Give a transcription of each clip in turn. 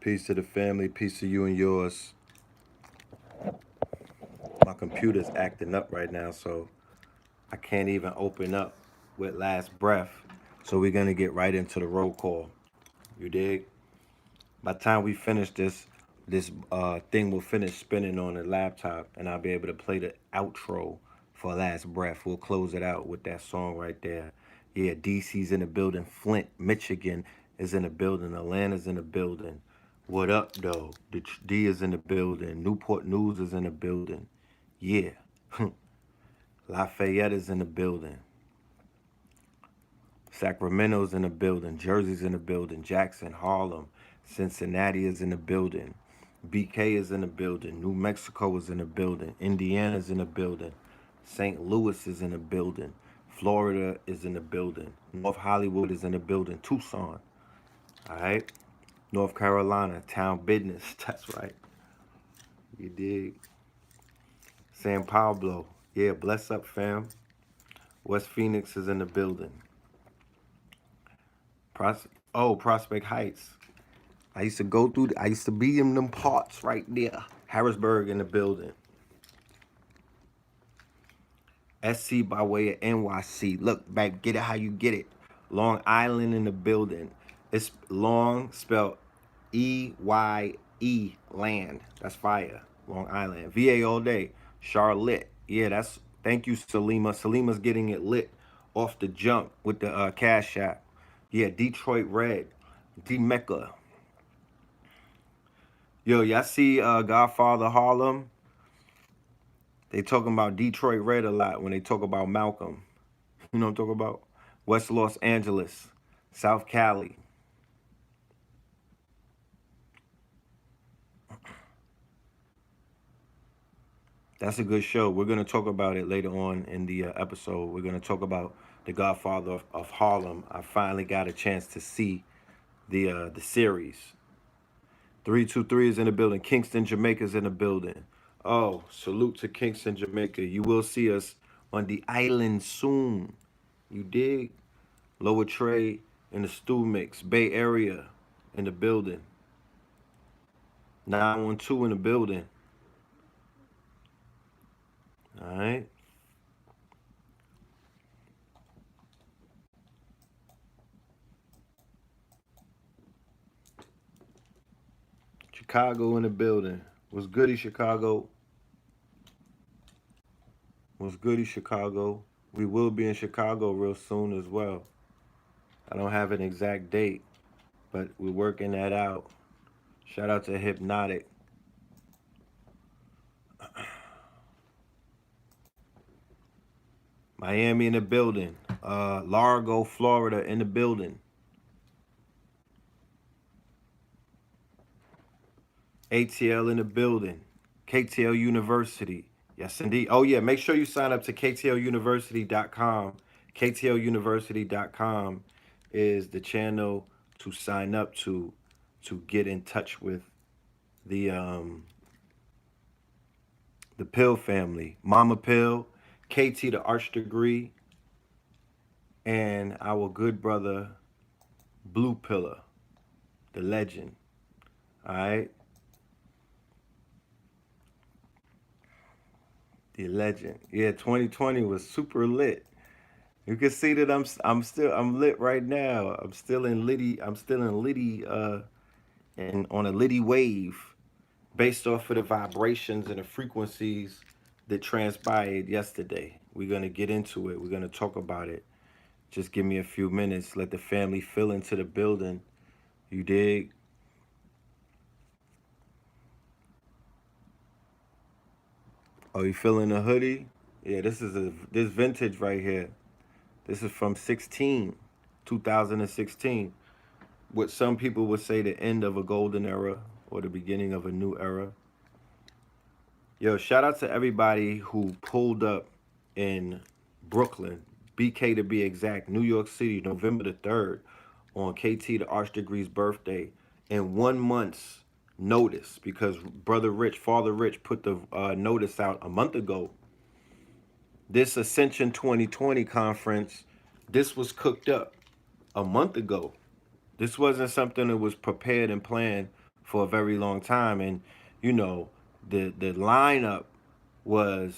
Peace to the family, peace to you and yours. My computer's acting up right now, so I can't even open up with last breath. So we're gonna get right into the roll call. You dig? By the time we finish this thing will finish spinning on the laptop, and I'll be able to play the outro for last breath. We'll close it out with that song right there. Yeah, DC's in the building. Flint, Michigan is in the building. Atlanta's in the building. What up, though? The D is in the building. Newport News is in the building. Yeah. Lafayette is in the building. Sacramento's in the building. Jersey's in the building. Jackson, Harlem, Cincinnati is in the building. BK is in the building. New Mexico is in the building. Indiana's in the building. St. Louis is in the building. Florida is in the building. North Hollywood is in the building. Tucson. All right. North Carolina, town business. That's right. You dig? San Pablo. Yeah, bless up, fam. West Phoenix is in the building. Prospect Heights. I used to go through. I used to be in them parts right there. Harrisburg in the building. SC by way of NYC. Look, babe, get it how you get it. Long Island in the building. It's long, spelled EYE land. That's fire. Long Island. VA all day. Charlotte. Yeah, that's. Thank you, Salima. Salima's getting it lit off the jump with the Cash App. Yeah, Detroit Red. D Mecca. Yo, y'all see Godfather Harlem? They talking about Detroit Red a lot when they talk about Malcolm. You know what I'm talking about? West Los Angeles, South Cali. That's a good show. We're going to talk about it later on in the episode. We're going to talk about the Godfather of Harlem. I finally got a chance to see the series. 323 is in the building. Kingston, Jamaica is in the building. Oh, salute to Kingston, Jamaica. You will see us on the island soon. You dig? Lower Trey in the stew mix. Bay Area in the building. 912 in the building. All right. Chicago in the building. What's goody, Chicago? What's goody, Chicago? We will be in Chicago real soon as well. I don't have an exact date, but we're working that out. Shout out to Hypnotic. Miami in the building. Largo, Florida in the building. ATL in the building. KTL University. Yes, indeed. Oh, yeah. Make sure you sign up to ktluniversity.com. ktluniversity.com is the channel to sign up to get in touch with the Pill family. Mama Pill, KT the Arch Degree, and our good brother Blue Pillar, the legend. All right. The legend. Yeah, 2020 was super lit. You can see that I'm lit right now. I'm still in Liddy and on a Liddy wave based off of the vibrations and the frequencies that transpired yesterday. We're gonna get into it. We're gonna talk about it. Just give me a few minutes. Let the family fill into the building. You dig? Oh, you feeling a hoodie? Yeah, this vintage right here. This is from 2016. What some people would say the end of a golden era or the beginning of a new era. Yo, shout out to everybody who pulled up in Brooklyn, BK to be exact, New York City, November the 3rd. on KT the Arch Degree's birthday in 1 month's notice, because Brother Rich, Father Rich, put the notice out a month ago. This Ascension 2020 conference, this was cooked up a month ago. This wasn't something that was prepared and planned for a very long time. And, you know, the lineup was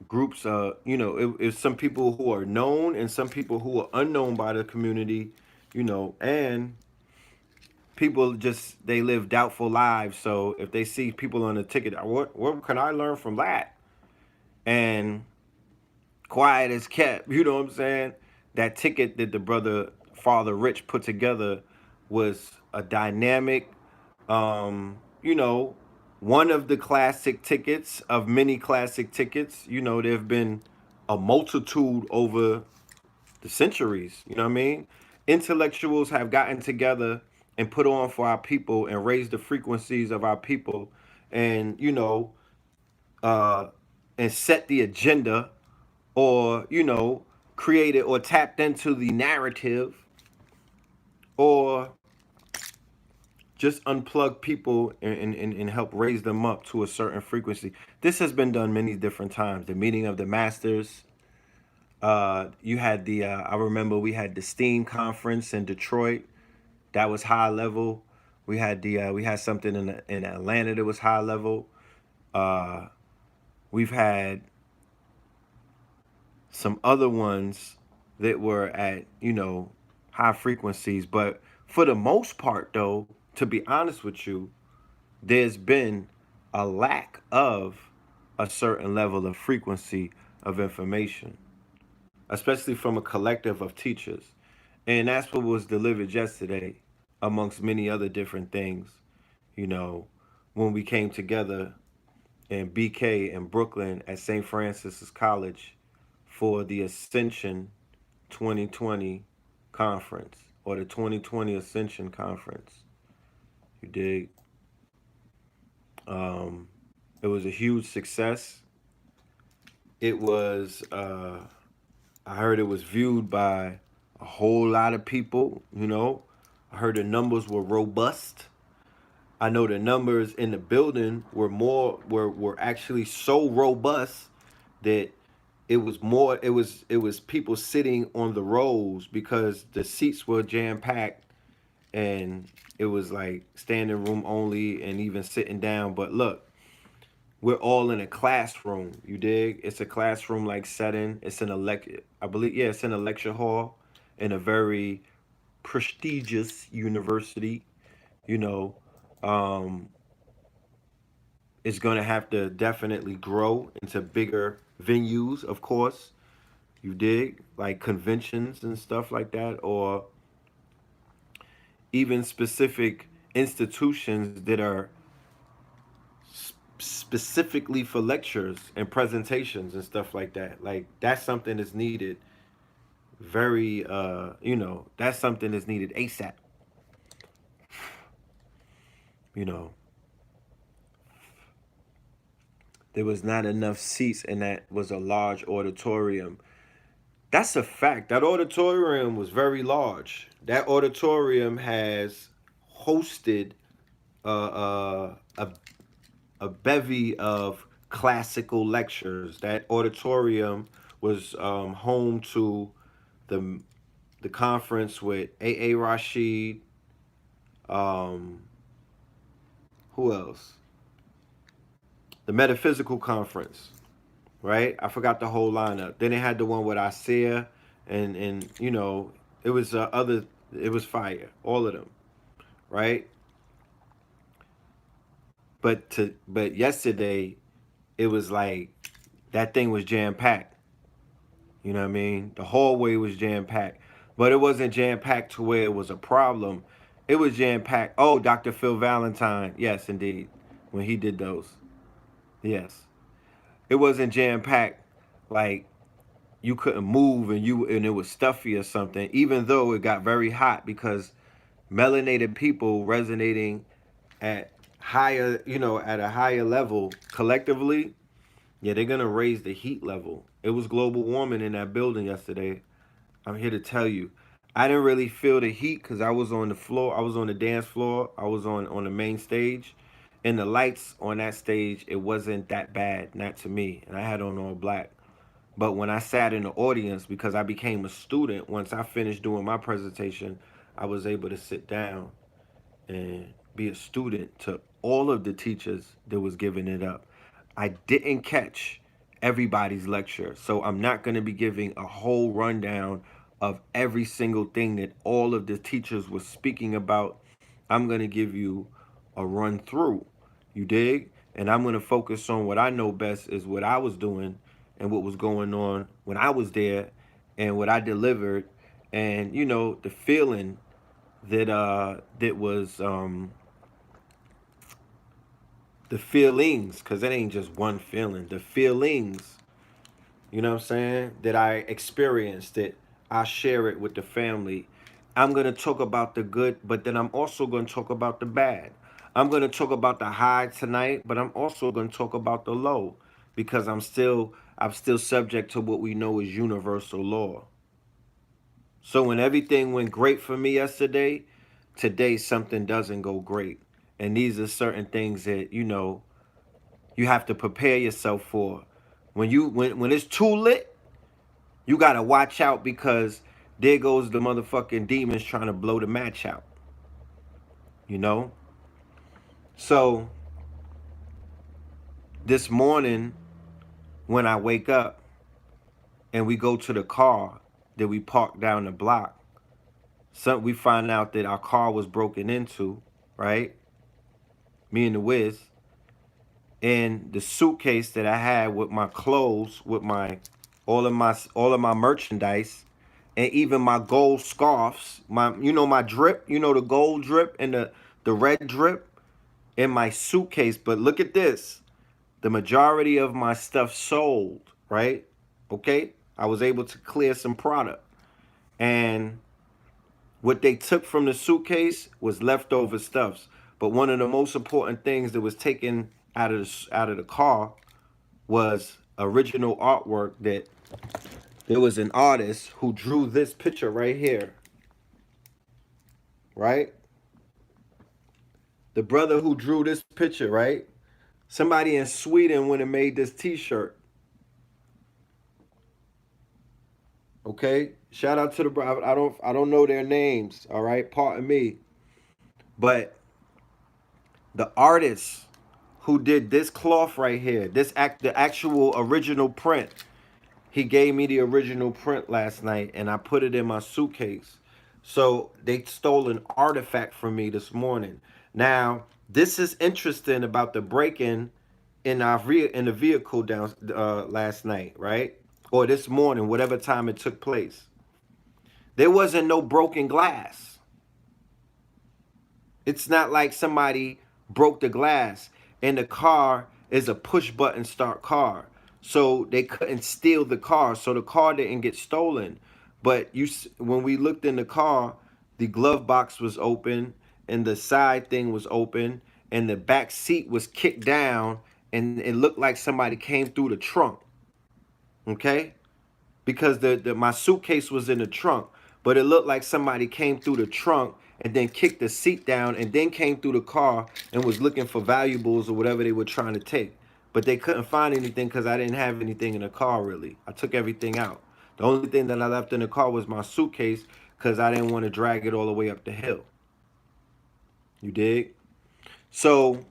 groups of, it's some people who are known and some people who are unknown by the community, and people just, they live doubtful lives. So if they see people on the ticket, what can I learn from that? And quiet as kept, you know what I'm saying? That ticket that the brother Father Rich put together was a dynamic, you know, one of the classic tickets of many classic tickets. There have been a multitude over the centuries, you know what I mean? Intellectuals have gotten together and put on for our people and raised the frequencies of our people, and, uh, and set the agenda, or, created or tapped into the narrative, or just unplug people and help raise them up to a certain frequency. This has been done many different times. The meeting of the masters. You had the I remember we had the STEAM conference in Detroit. That was high level. We had something in Atlanta that was high level. Uh, we've had some other ones that were at, high frequencies, but for the most part, though, to be honest with you, there's been a lack of a certain level of frequency of information, especially from a collective of teachers. And that's what was delivered yesterday, amongst many other different things, you know, when we came together in BK in Brooklyn at St. Francis's College for the Ascension 2020 conference, or the 2020 Ascension conference. You dig? Um, it was a huge success. It was, I heard it was viewed by a whole lot of people. I heard the numbers were robust. I know the numbers in the building were actually so robust that it was people sitting on the rows because the seats were jam packed, and it was like standing room only and even sitting down. But look, we're all in a classroom. You dig? It's a classroom like setting. It's an I believe, yeah, it's in a lecture hall in a very prestigious university. You know, um, it's gonna have to definitely grow into bigger venues, of course. You dig? Like conventions and stuff like that, or even specific institutions that are specifically for lectures and presentations and stuff like that. Like that's something that's needed very that's something that's needed ASAP. You know, there was not enough seats, and that was a large auditorium. That's a fact. That auditorium was very large. That auditorium has hosted a bevy of classical lectures. That auditorium was home to the the conference with A. Rashid. Um, who else? The metaphysical conference, right? I forgot the whole lineup. Then they had the one with Isaiah, and it was other. It was fire, all of them, right? But yesterday, it was like that thing was jam packed. You know what I mean? The hallway was jam packed, but it wasn't jam packed to where it was a problem. It was jam packed. Oh, Dr. Phil Valentine, yes, indeed, when he did those, yes, it wasn't jam packed like you couldn't move and it was stuffy or something. Even though it got very hot because melanated people resonating at at a higher level collectively, yeah, they're gonna raise the heat level. It was global warming in that building yesterday. I'm here to tell you. I didn't really feel the heat because I was on the floor. I was on the dance floor. I was on the main stage, and the lights on that stage, it wasn't that bad, not to me. And I had on all black. But when I sat in the audience, because I became a student, once I finished doing my presentation, I was able to sit down and be a student to all of the teachers that was giving it up. I didn't catch everybody's lecture, so I'm not going to be giving a whole rundown of every single thing that all of the teachers were speaking about. I'm going to give you a run through. You dig? And I'm going to focus on what I know best is what I was doing and what was going on when I was there and what I delivered and the feeling that was the feelings, because it ain't just one feeling, the feelings, you know what I'm saying, that I experienced, that I share it with the family. I'm going to talk about the good, but then I'm also going to talk about the bad. I'm going to talk about the high tonight, but I'm also going to talk about the low, because I'm still subject to what we know is universal law. So when everything went great for me yesterday, today something doesn't go great. And these are certain things that, you have to prepare yourself for. When it's too lit, you gotta watch out because there goes the motherfucking demons trying to blow the match out. You know? So this morning when I wake up and we go to the car that we parked down the block, we find out that our car was broken into, right? Me and the Wiz. And the suitcase that I had with my clothes, with my all of my merchandise, and even my gold scarves, my drip, the gold drip and the red drip in my suitcase. But look at this. The majority of my stuff sold, right? Okay? I was able to clear some product. And what they took from the suitcase was leftover stuffs. But one of the most important things that was taken out of the car was original artwork that there was an artist who drew this picture right here, right? The brother who drew this picture, right? Somebody in Sweden went and made this T-shirt. Okay, shout out to the brother. I don't know their names. All right, pardon me, but the artist who did this cloth right here, the actual original print. He gave me the original print last night and I put it in my suitcase. So they stole an artifact from me this morning. Now, this is interesting about the break-in in the vehicle down last night, right? Or this morning, whatever time it took place. There wasn't no broken glass. It's not like somebody broke the glass and the car is a push button start car. So they couldn't steal the car. So the car didn't get stolen. But when we looked in the car, the glove box was open and the side thing was open and the back seat was kicked down and it looked like somebody came through the trunk. Okay? Because my suitcase was in the trunk, but it looked like somebody came through the trunk and then kicked the seat down and then came through the car and was looking for valuables or whatever they were trying to take. But they couldn't find anything because I didn't have anything in the car really. I took everything out. The only thing that I left in the car was my suitcase because I didn't want to drag it all the way up the hill. You dig? So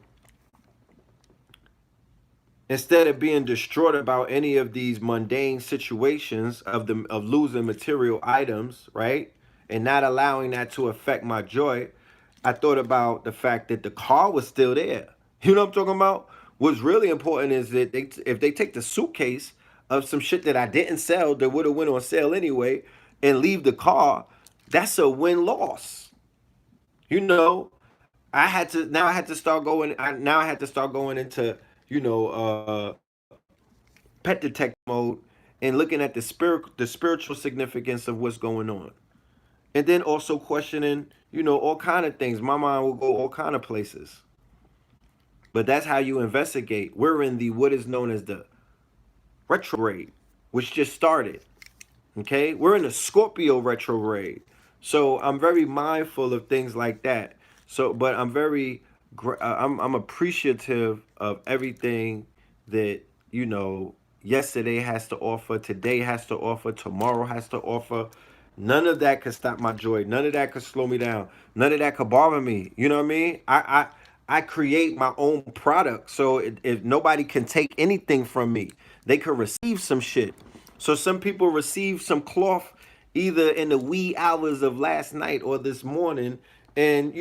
instead of being distraught about any of these mundane situations of losing material items, right, and not allowing that to affect my joy, I thought about the fact that the car was still there. You know what I'm talking about? What's really important is that if they take the suitcase of some shit that I didn't sell that would have went on sale anyway and leave the car, that's a win-loss. You know, I had to start going. I had to start going into pet detective mode and looking at the spiritual significance of what's going on, and then also questioning all kind of things. My mind will go all kind of places, but that's how you investigate. We're in the what is known as the retrograde, which just started. Okay, we're in the Scorpio retrograde. So I'm very mindful of things like that. So, but I'm very, I'm appreciative of everything that you know yesterday has to offer, today has to offer, tomorrow has to offer. None of that could stop my joy. None of that could slow me down. None of that could bother me. You know what I mean? I create my own product, so if nobody can take anything from me, they could receive some shit. So some people receive some cloth either in the wee hours of last night or this morning, and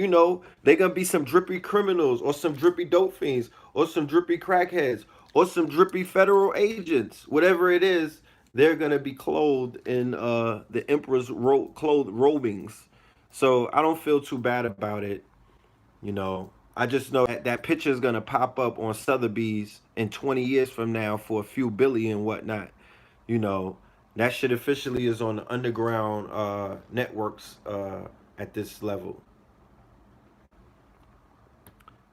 they gonna be some drippy criminals or some drippy dope fiends or some drippy crackheads or some drippy federal agents. Whatever it is, they're gonna be clothed in the emperor's clothed robings. So I don't feel too bad about it. I just know that picture is gonna pop up on Sotheby's in 20 years from now for a few billion and whatnot. You know, that shit officially is on the underground networks at this level.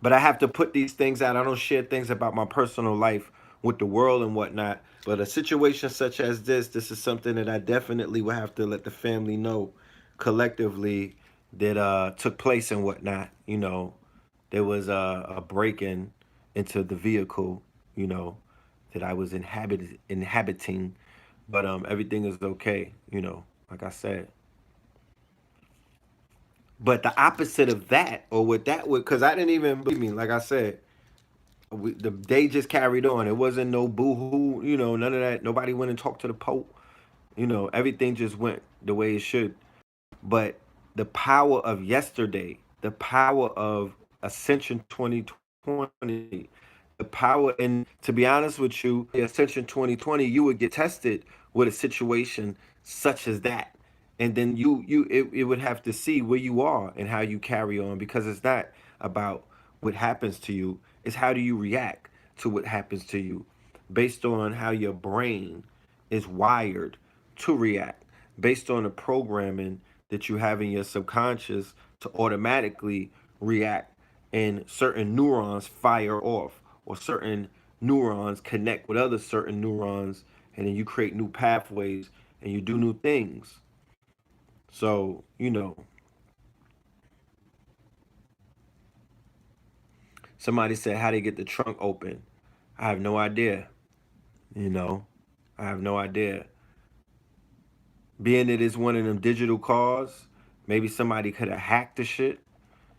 But I have to put these things out. I don't share things about my personal life with the world and whatnot. But a situation such as this is something that I definitely will have to let the family know collectively that took place and whatnot. There was a break in into the vehicle, you know, that I was inhabiting. But everything is okay, like I said. But the opposite of that, or what that would, because I didn't even believe me, like I said, the day just carried on. It wasn't no boo-hoo, none of that. Nobody went and talked to the Pope. Everything just went the way it should. But the power of yesterday, the power of Ascension 2020, the power, and to be honest with you, the Ascension 2020, you would get tested with a situation such as that. And then it would have to see where you are and how you carry on, because it's not about what happens to you, it's how do you react to what happens to you based on how your brain is wired to react, based on the programming that you have in your subconscious to automatically react, and certain neurons fire off, or certain neurons connect with other certain neurons, and then you create new pathways and you do new things. So, somebody said how they get the trunk open. I have no idea. You know, I have no idea. Being that it's one of them digital cars, maybe somebody could have hacked the shit.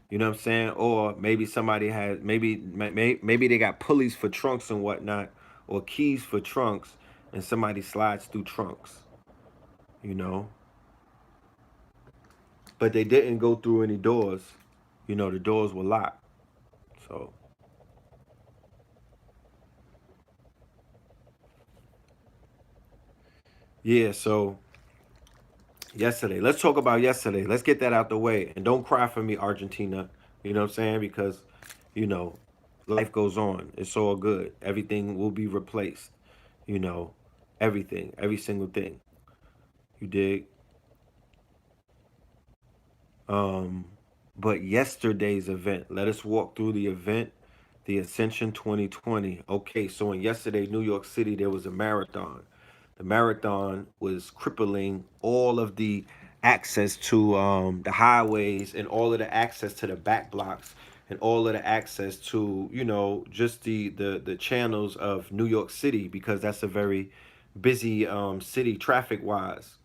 You know what I'm saying? Or maybe somebody had maybe they got pulleys for trunks and whatnot, or keys for trunks, and somebody slides through trunks. You know, but they didn't go through any doors. The doors were locked. So yeah. So yesterday, let's talk about yesterday. Let's get that out the way, and don't cry for me, Argentina. You know what I'm saying? Because you know, life goes on. It's all good. Everything will be replaced. You know, everything, every single thing. You dig? Um, but yesterday's event, let us walk through the event, the Ascension 2020. Okay, so in yesterday, New York City, there was a marathon. The marathon was crippling all of the access to the highways, and all of the access to the back blocks, and all of the access to, just the channels of New York City, because that's a very busy city traffic wise.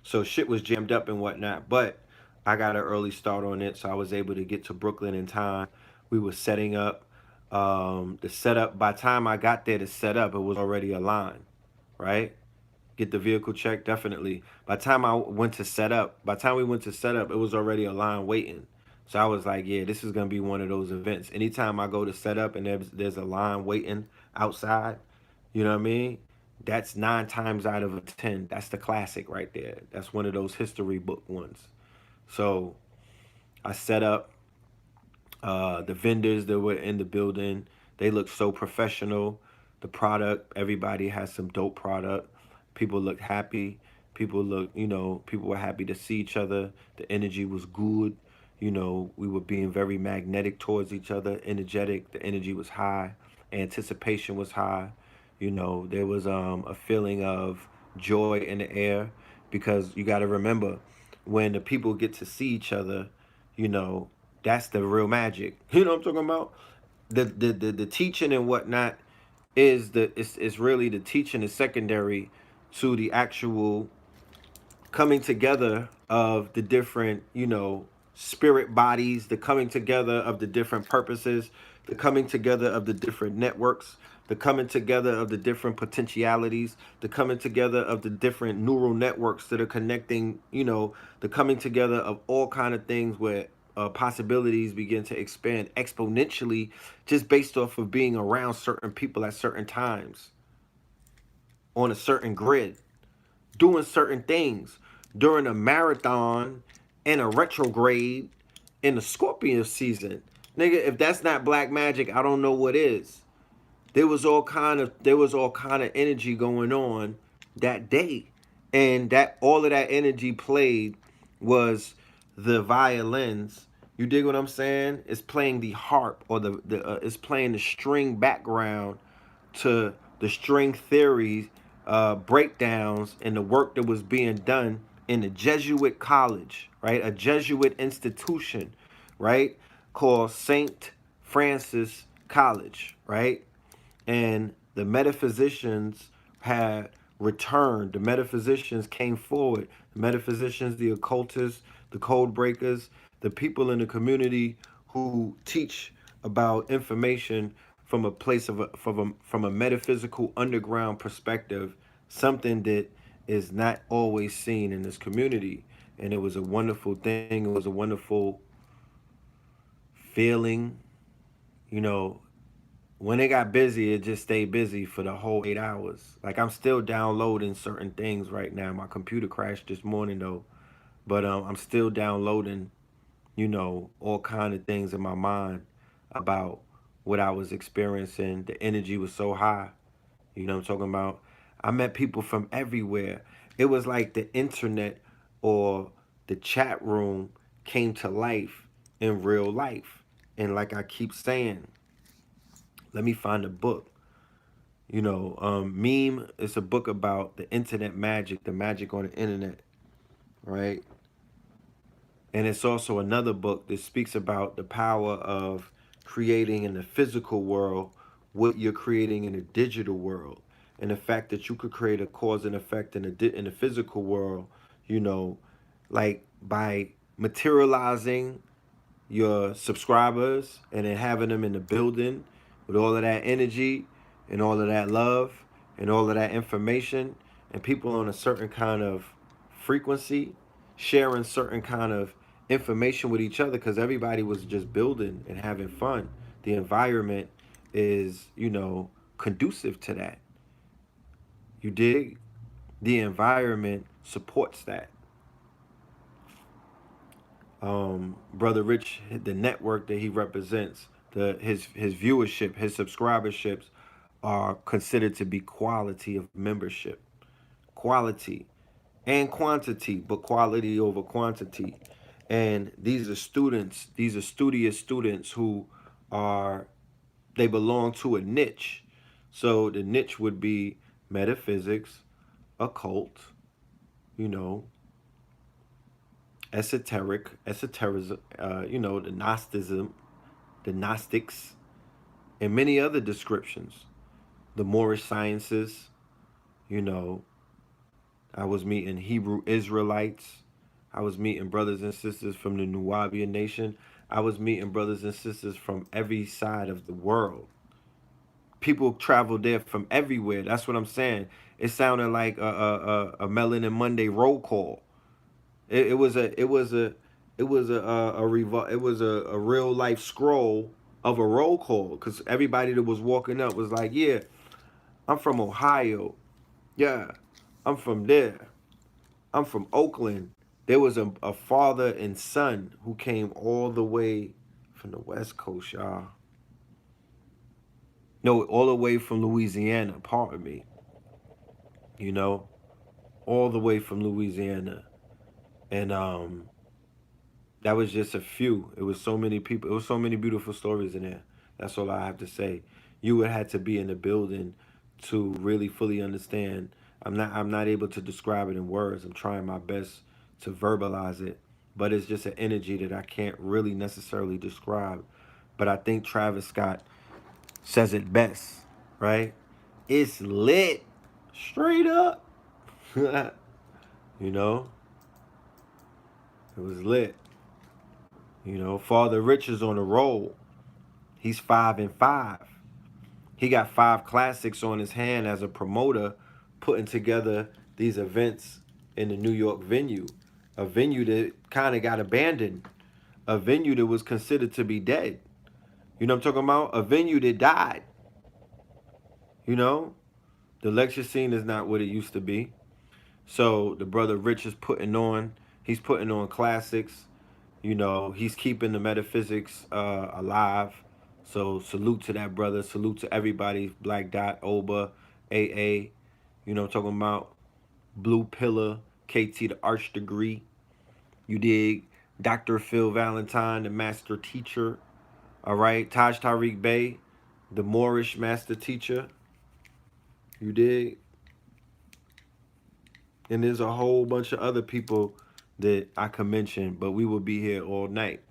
So shit was jammed up and whatnot. But I got an early start on it, so I was able to get to Brooklyn in time. We were setting up. The setup, by the time I got there to set up, it was already a line, right? Get the vehicle checked, definitely. By the time by the time we went to set up, it was already a line waiting. So I was like, yeah, this is gonna be one of those events. Anytime I go to set up and there's a line waiting outside, you know what I mean? That's 9 times out of 10. That's the classic right there. That's one of those history book ones. So I set up the vendors that were in the building. They look so professional. The product, everybody has some dope product. People look happy. People were happy to see each other. The energy was good. We were being very magnetic towards each other, energetic. The energy was high. Anticipation was high. There was a feeling of joy in the air, because you got to remember, when the people get to see each other, you know, that's the real magic. You know what I'm talking about? The teaching and whatnot is really the teaching is secondary to the actual coming together of the different, you know, spirit bodies, the coming together of the different purposes, the coming together of the different networks, the coming together of the different potentialities, the coming together of the different neural networks that are connecting, you know, the coming together of all kind of things where possibilities begin to expand exponentially just based off of being around certain people at certain times on a certain grid doing certain things during a marathon and a retrograde in the Scorpio season. Nigga, if that's not black magic, I don't know what is. There was all kind of energy going on that day. And that all of that energy played was the violins. You dig what I'm saying? It's playing the harp or the it's playing the string background to the string theory breakdowns and the work that was being done in the Jesuit college, right? A Jesuit institution, right? Called Saint Francis College, right? And the metaphysicians had returned. The metaphysicians came forward. The metaphysicians, the occultists, the code breakers, the people in the community who teach about information from a place of from a metaphysical underground perspective, something that is not always seen in this community. And it was a wonderful thing. It was a wonderful feeling. You know, when it got busy, it just stayed busy for the whole 8 hours. Like I'm still downloading certain things right now. My computer crashed this morning though, but I'm still downloading, you know, all kind of things in my mind about what I was experiencing. The energy was so high. You know what I'm talking about? I met people from everywhere. It was like the internet or the chat room came to life in real life. And like I keep saying, let me find a book. You know, Meme is a book about the internet magic, the magic on the internet, right? And it's also another book that speaks about the power of creating in the physical world what you're creating in the digital world, and the fact that you could create a cause and effect in the physical world, you know, like by materializing your subscribers and then having them in the building with all of that energy and all of that love and all of that information and people on a certain kind of frequency sharing certain kind of information with each other because everybody was just building and having fun. The environment is, you know, conducive to that. You dig? The environment supports that. Brother Rich, the network that he represents, his viewership, his subscriberships are considered to be quality of membership, quality and quantity, but quality over quantity. And these are students, these are studious students who are they belong to a niche. So the niche would be metaphysics, occult, you know, esotericism, you know, the Gnosticism, the Gnostics, and many other descriptions. The Moorish sciences, you know, I was meeting Hebrew Israelites. I was meeting brothers and sisters from the Nuwabian nation. I was meeting brothers and sisters from every side of the world. People traveled there from everywhere. That's what I'm saying. It sounded like a Melanin Monday roll call. It was a real life scroll of a roll call because everybody that was walking up was like, yeah, I'm from Ohio. Yeah, I'm from there. I'm from Oakland. There was a father and son who came all the way from the West Coast, y'all. No, all the way from Louisiana, pardon me. You know, all the way from Louisiana. And that was just a few. It was so many people. It was so many beautiful stories in there. That's all I have to say. You would have to be in the building to really fully understand. I'm not able to describe it in words. I'm trying my best to verbalize it, but it's just an energy that I can't really necessarily describe. But I think Travis Scott says it best, right? It's lit, straight up. You know, it was lit. You know, Father Rich is on a roll. He's 5-5. He got 5 classics on his hand as a promoter, putting together these events in the New York venue, a venue that kind of got abandoned, a venue that was considered to be dead. You know what I'm talking about? A venue that died. You know, the lecture scene is not what it used to be. So the brother Rich is he's putting on classics. You know, he's keeping the metaphysics alive. So salute to that brother. Salute to everybody. Black Dot, Oba, AA. You know, talking about Blue Pillar, KT, the Arch Degree. You dig? Dr. Phil Valentine, the master teacher. All right. Taj Tariq Bey, the Moorish master teacher. You dig? And there's a whole bunch of other people that I could mention, but we will be here all night.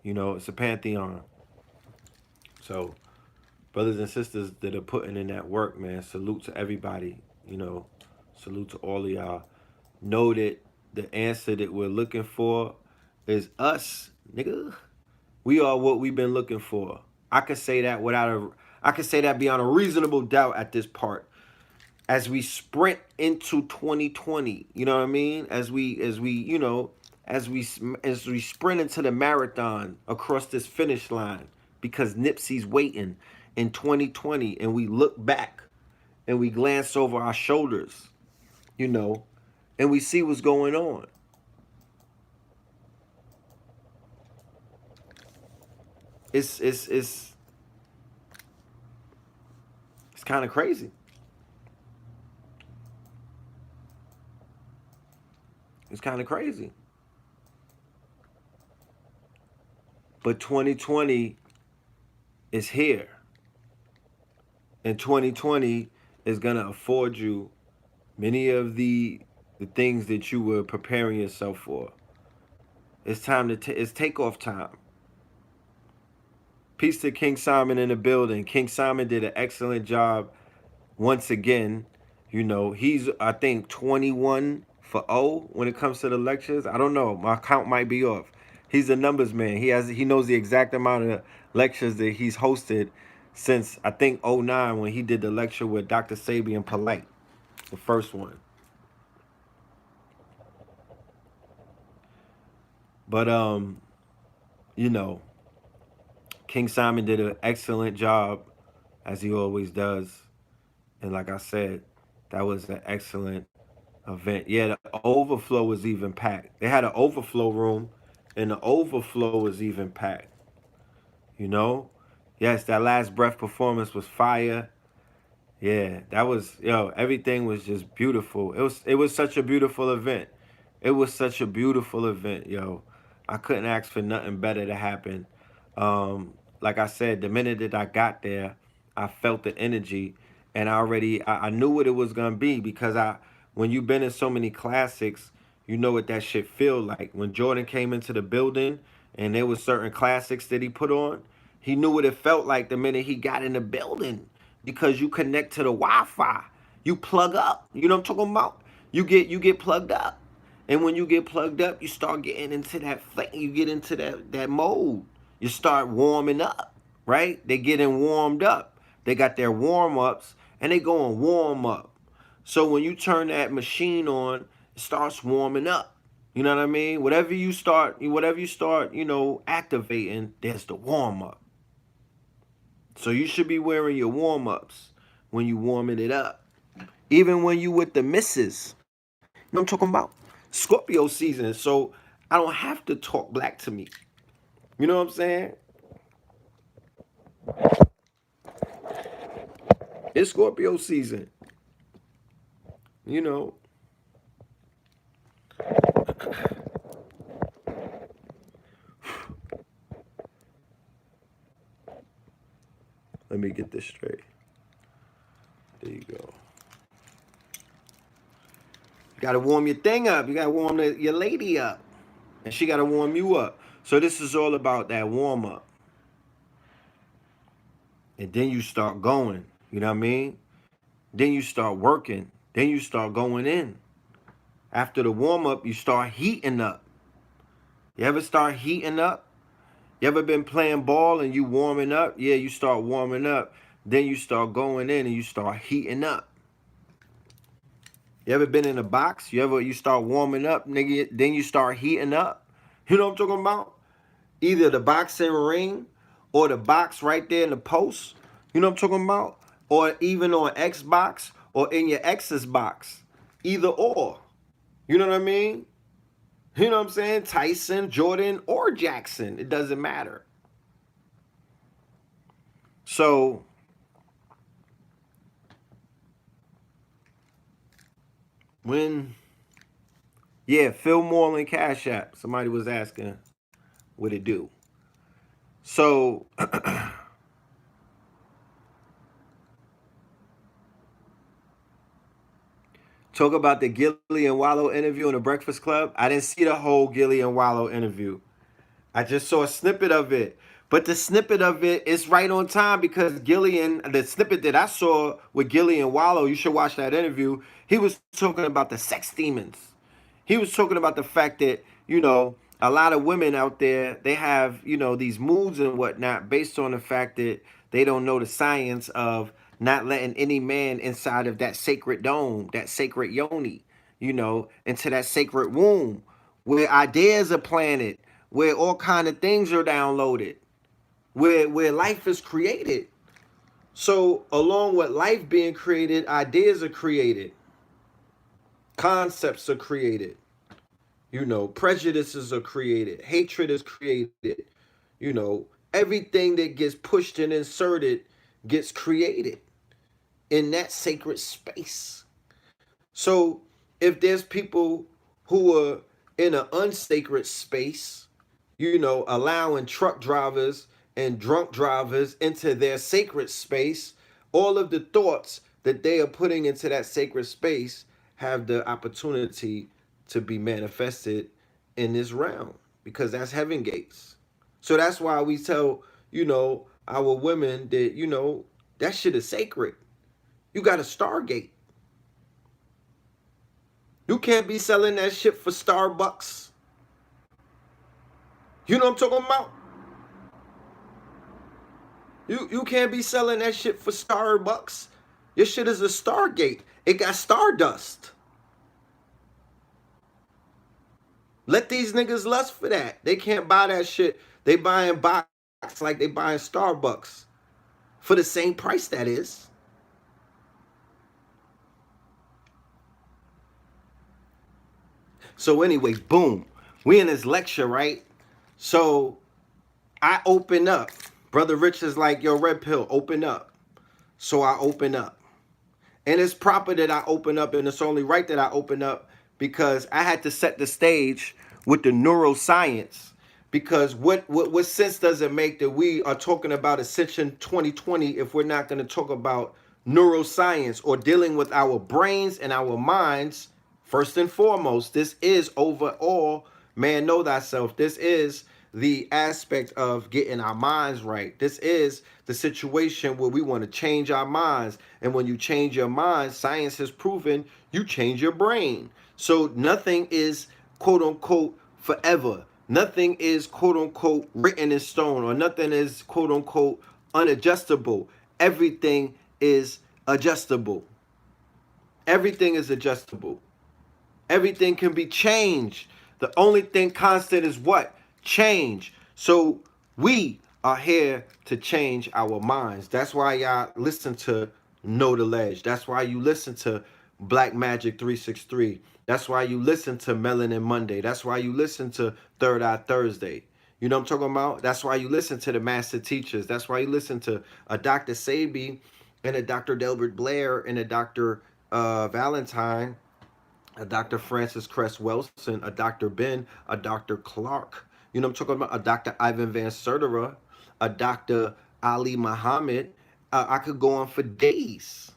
You know, it's a pantheon. So, brothers and sisters that are putting in that work, man, salute to everybody. You know, salute to all of y'all. Know that the answer that we're looking for is us, nigga. We are what we've been looking for. I could say that I could say that beyond a reasonable doubt at this part. As we sprint into 2020, you know what I mean? As we you know, as we sprint into the marathon across this finish line, because Nipsey's waiting in 2020, and we look back and we glance over our shoulders, you know, and we see what's going on. It's kind of crazy. It's kind of crazy. But 2020 is here. And 2020 is going to afford you many of the things that you were preparing yourself for. It's time to it's takeoff time. Peace to King Simon in the building. King Simon did an excellent job once again. You know, he's I think 21 for 0 when it comes to the lectures. I don't know. My count might be off. He's a numbers man. He knows the exact amount of lectures that he's hosted since I think '09 when he did the lecture with Dr. Sabian Polite, the first one. But you know, King Simon did an excellent job as he always does. And like I said, that was an excellent event. Yeah, the overflow was even packed. They had an overflow room, and the overflow was even packed. You know? Yes, that last breath performance was fire. Yeah, that was everything was just beautiful. It was such a beautiful event. It was such a beautiful event, yo. I couldn't ask for nothing better to happen. Like I said, the minute that I got there, I felt the energy, and I knew what it was gonna be because when you've been in so many classics, you know what that shit feel like. When Jordan came into the building and there was certain classics that he put on, he knew what it felt like the minute he got in the building because you connect to the Wi-Fi. You plug up. You know what I'm talking about? You get plugged up. And when you get plugged up, you start getting into you get into that mode. You start warming up, right? They getting warmed up. They got their warm-ups and they going warm up. So when you turn that machine on, it starts warming up. You know what I mean? Whatever you start, activating, there's the warm up. So you should be wearing your warm ups when you warming it up. Even when you with the misses. You know what I'm talking about? Scorpio season. So I don't have to talk black to me. You know what I'm saying? It's Scorpio season. You know. Let me get this straight. There you go. Got to warm your thing up. You got to warm your lady up. And she got to warm you up. So this is all about that warm up. And then you start going. You know what I mean? Then you start working. Then you start going in. After the warm up, you start heating up. You ever start heating up? You ever been playing ball and you warming up? Yeah, you start warming up. Then you start going in and you start heating up. You ever been in a box? You start warming up, nigga, then you start heating up? You know what I'm talking about? Either the boxing ring or the box right there in the post. You know what I'm talking about? Or even on Xbox or in your ex's box. Either or. You know what I mean? You know what I'm saying? Tyson, Jordan, or Jackson. It doesn't matter. So, yeah, PHILMORELAND Cash App. Somebody was asking what it do. So, talk about the Gilly and Wallow interview in the Breakfast Club. I didn't see the whole Gilly and Wallow interview. I just saw a snippet of it. But the snippet of it is right on time because the snippet that I saw with Gilly and Wallow, you should watch that interview. He was talking about the sex demons. He was talking about the fact that, a lot of women out there, they have, these moods and whatnot based on the fact that they don't know the science of not letting any man inside of that sacred dome, that sacred yoni, into that sacred womb where ideas are planted, where all kind of things are downloaded, where life is created. So along with life being created, ideas are created, concepts are created, prejudices are created, hatred is created, everything that gets pushed and inserted gets created in that sacred space. So if there's people who are in an unsacred space, allowing truck drivers and drunk drivers into their sacred space, all of the thoughts that they are putting into that sacred space have the opportunity to be manifested in this realm because that's heaven gates. So that's why we tell, our women that, that shit is sacred. You got a Stargate. You can't be selling that shit for Starbucks. You know what I'm talking about? You can't be selling that shit for Starbucks. Your shit is a Stargate. It got stardust. Let these niggas lust for that. They can't buy that shit. They buying box like they buying Starbucks for the same price that is. So anyway, boom. We in this lecture, right? So I open up. Brother Rich is like, yo, Red Pill, open up. So I open up. And it's proper that I open up, and it's only right that I open up because I had to set the stage with the neuroscience. Because what sense does it make that we are talking about Ascension 2020 if we're not going to talk about neuroscience or dealing with our brains and our minds? First and foremost, this is overall, man, know thyself. This is the aspect of getting our minds right. This is the situation where we want to change our minds. And when you change your mind, science has proven you change your brain. So nothing is quote unquote forever. Nothing is quote unquote written in stone, or nothing is quote unquote unadjustable. Everything is adjustable. Everything is adjustable. Everything can be changed. The only thing constant is what? Change. So we are here to change our minds. That's why y'all listen to Know the Ledge. That's why you listen to Black Magic 363. That's why you listen to Melanin Monday. That's why you listen to Third Eye Thursday. You know what I'm talking about? That's why you listen to the master teachers. That's why you listen to a Dr. Sabi and a Dr. Delbert Blair and a Dr. Valentine, a Dr. Francis Cress Wilson, a Dr. Ben, a Dr. Clark. You know what I'm talking about? A Dr. Ivan Van Sertera, a Dr. Ali Muhammad. I could go on for days.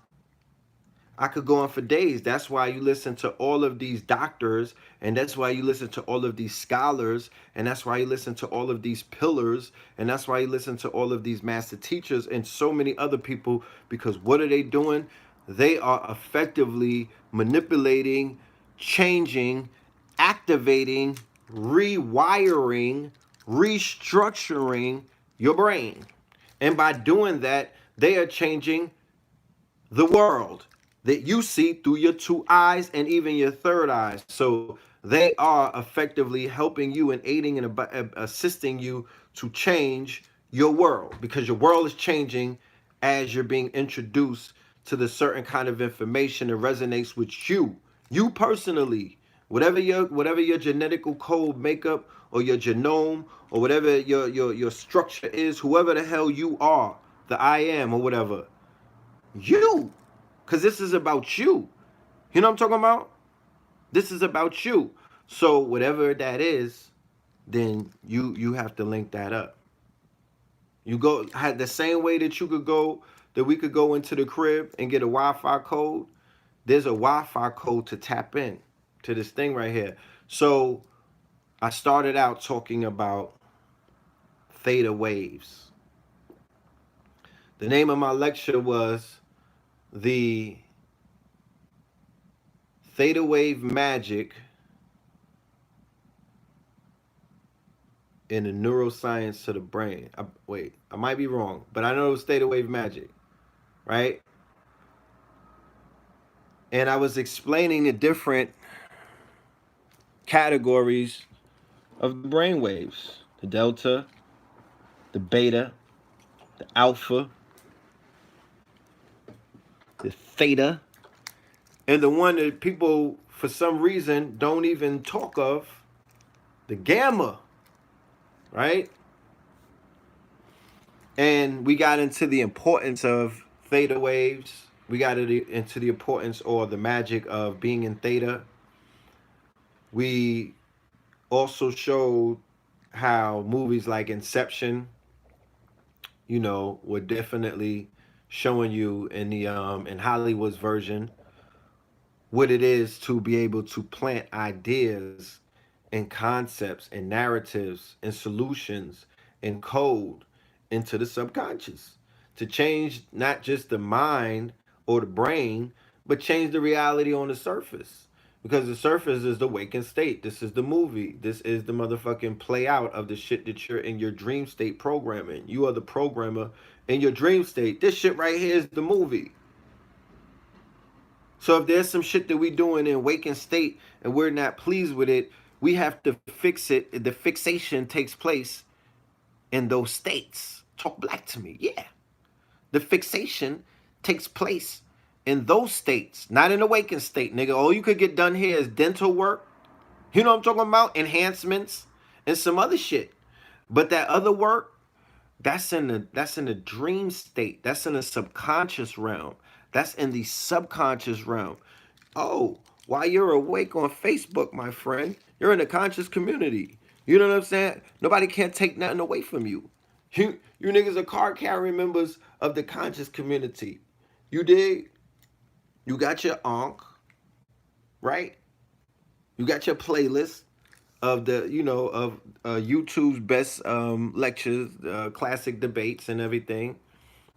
I could go on for days. That's why you listen to all of these doctors, and that's why you listen to all of these scholars, and that's why you listen to all of these pillars, and that's why you listen to all of these master teachers and so many other people, because what are they doing? They are effectively manipulating, changing, activating, rewiring, restructuring your brain. And by doing that, they are changing the world that you see through your two eyes and even your third eye. So they are effectively helping you and aiding and assisting you to change your world, because your world is changing as you're being introduced to the certain kind of information that resonates with you personally. Whatever your genetical code makeup, or your genome, or whatever your structure is, whoever the hell you are, the I am or whatever, you, because this is about you. You know what I'm talking about? This is about you. So whatever that is, then you have to link that up. You go had the same way that you could go, that we could go into the crib and get a Wi-Fi code. There's a Wi-Fi code to tap in to this thing right here. So I started out talking about theta waves. The name of my lecture was the theta wave magic in the neuroscience to the brain. Wait, I might be wrong, but I know it was theta wave magic, right? And I was explaining the different categories of the brain waves: the delta, the beta, the alpha, the theta, and the one that people, for some reason, don't even talk of, the gamma, right? And we got into the importance of theta waves. We got into the importance or the magic of being in theta. We also showed how movies like Inception, were definitely showing you in the in Hollywood's version what it is to be able to plant ideas and concepts and narratives and solutions and code into the subconscious to change not just the mind or the brain, but change the reality on the surface. Because the surface is the waking state. This is the movie. This is the motherfucking play out of the shit that you're in your dream state programming. You are the programmer in your dream state. This shit right here is the movie. So if there's some shit that we doing in waking state and we're not pleased with it, we have to fix it. The fixation takes place in those states. Talk black to me. Yeah. The fixation takes place in those states, not in the waking state, nigga. All you could get done here is dental work. You know what I'm talking about? Enhancements and some other shit. But that other work, that's in the dream state. That's in the subconscious realm. That's in the subconscious realm. Oh, while you're awake on Facebook, my friend, you're in the conscious community. You know what I'm saying? Nobody can't take nothing away from you. You niggas are card carrying members of the conscious community. You dig? You got your onk, right? You got your playlist of YouTube's best lectures, classic debates, and everything.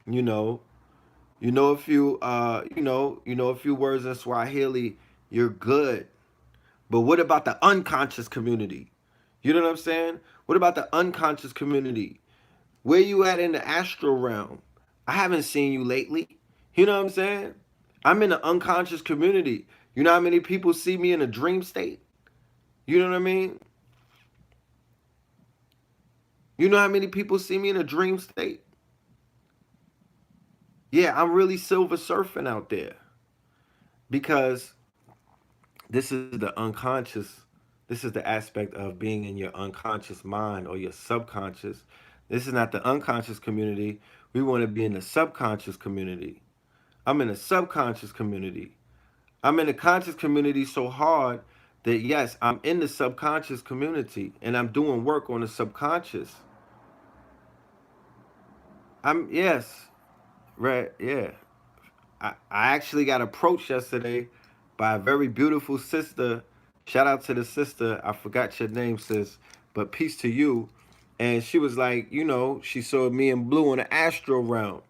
You know, you know a few a few words in Swahili. You're good. But what about the unconscious community? You know what I'm saying? What about the unconscious community? Where you at in the astral realm? I haven't seen you lately. You know what I'm saying? I'm in the unconscious community. You know how many people see me in a dream state? You know what I mean? You know how many people see me in a dream state? Yeah, I'm really silver surfing out there because this is the unconscious. This is the aspect of being in your unconscious mind or your subconscious. This is not the unconscious community. We want to be in the subconscious community. I'm in the subconscious community. I'm in the conscious community so hard that yes, I'm in the subconscious community and I'm doing work on the subconscious. Yes, right, yeah. I actually got approached yesterday by a very beautiful sister. Shout out to the sister. I forgot your name, sis, but peace to you. And she was like, she saw me and Blue in the Astro realm.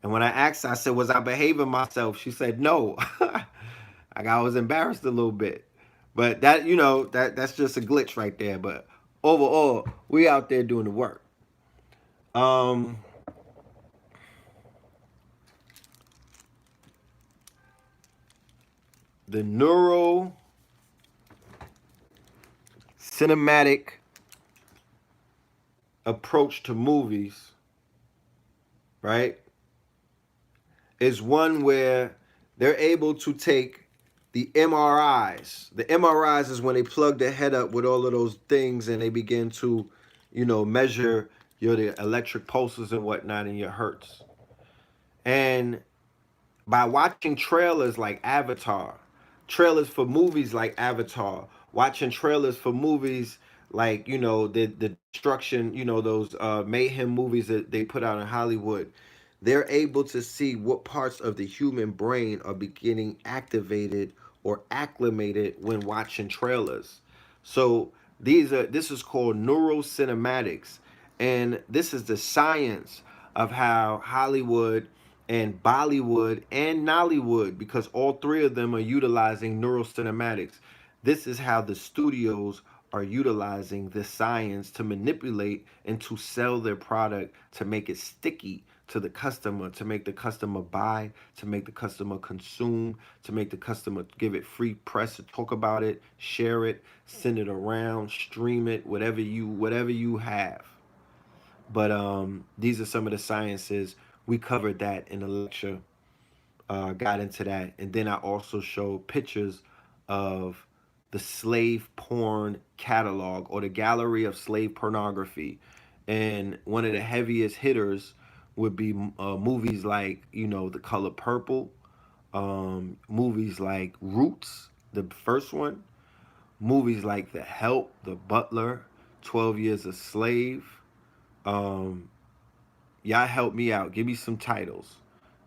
And when I asked her, I said, was I behaving myself? She said, no. I was embarrassed a little bit. But that's just a glitch right there. But overall, we out there doing the work. Um, the neuro cinematic approach to movies, right, is one where they're able to take the MRIs. The MRIs is when they plug their head up with all of those things and they begin to, measure the electric pulses and whatnot in your hertz. And by watching trailers like Avatar, trailers for movies like Avatar, watching trailers for movies like, the destruction, those mayhem movies that they put out in Hollywood, they're able to see what parts of the human brain are beginning activated or acclimated when watching trailers. So this is called neurocinematics, and this is the science of how Hollywood and Bollywood and Nollywood, because all three of them are utilizing neurocinematics. This is how the studios are utilizing this science to manipulate and to sell their product, to make it sticky to the customer, to make the customer buy, to make the customer consume, to make the customer give it free press to talk about it, share it, send it around, stream it, whatever you have. But these are some of the sciences. We covered that in the lecture, got into that. And then I also showed pictures of the slave porn catalog, or the gallery of slave pornography. And one of the heaviest hitters would be movies like, The Color Purple, movies like Roots, the first one, movies like The Help, The Butler, 12 Years a Slave. Um, y'all help me out. Give me some titles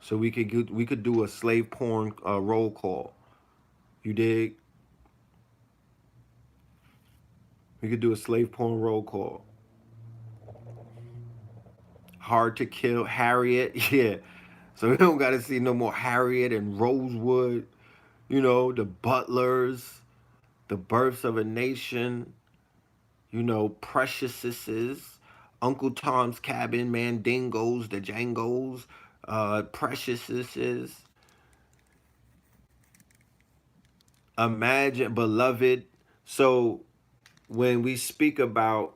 so we could do a slave porn roll call. You dig? We could do a slave porn roll call. Hard to Kill, Harriet. Yeah. So we don't got to see no more Harriet and Rosewood. The Butlers, The Births of a Nation. Preciousnesses, Uncle Tom's Cabin, Mandingos, the Jangos, Preciousnesses. Imagine, Beloved. So when we speak about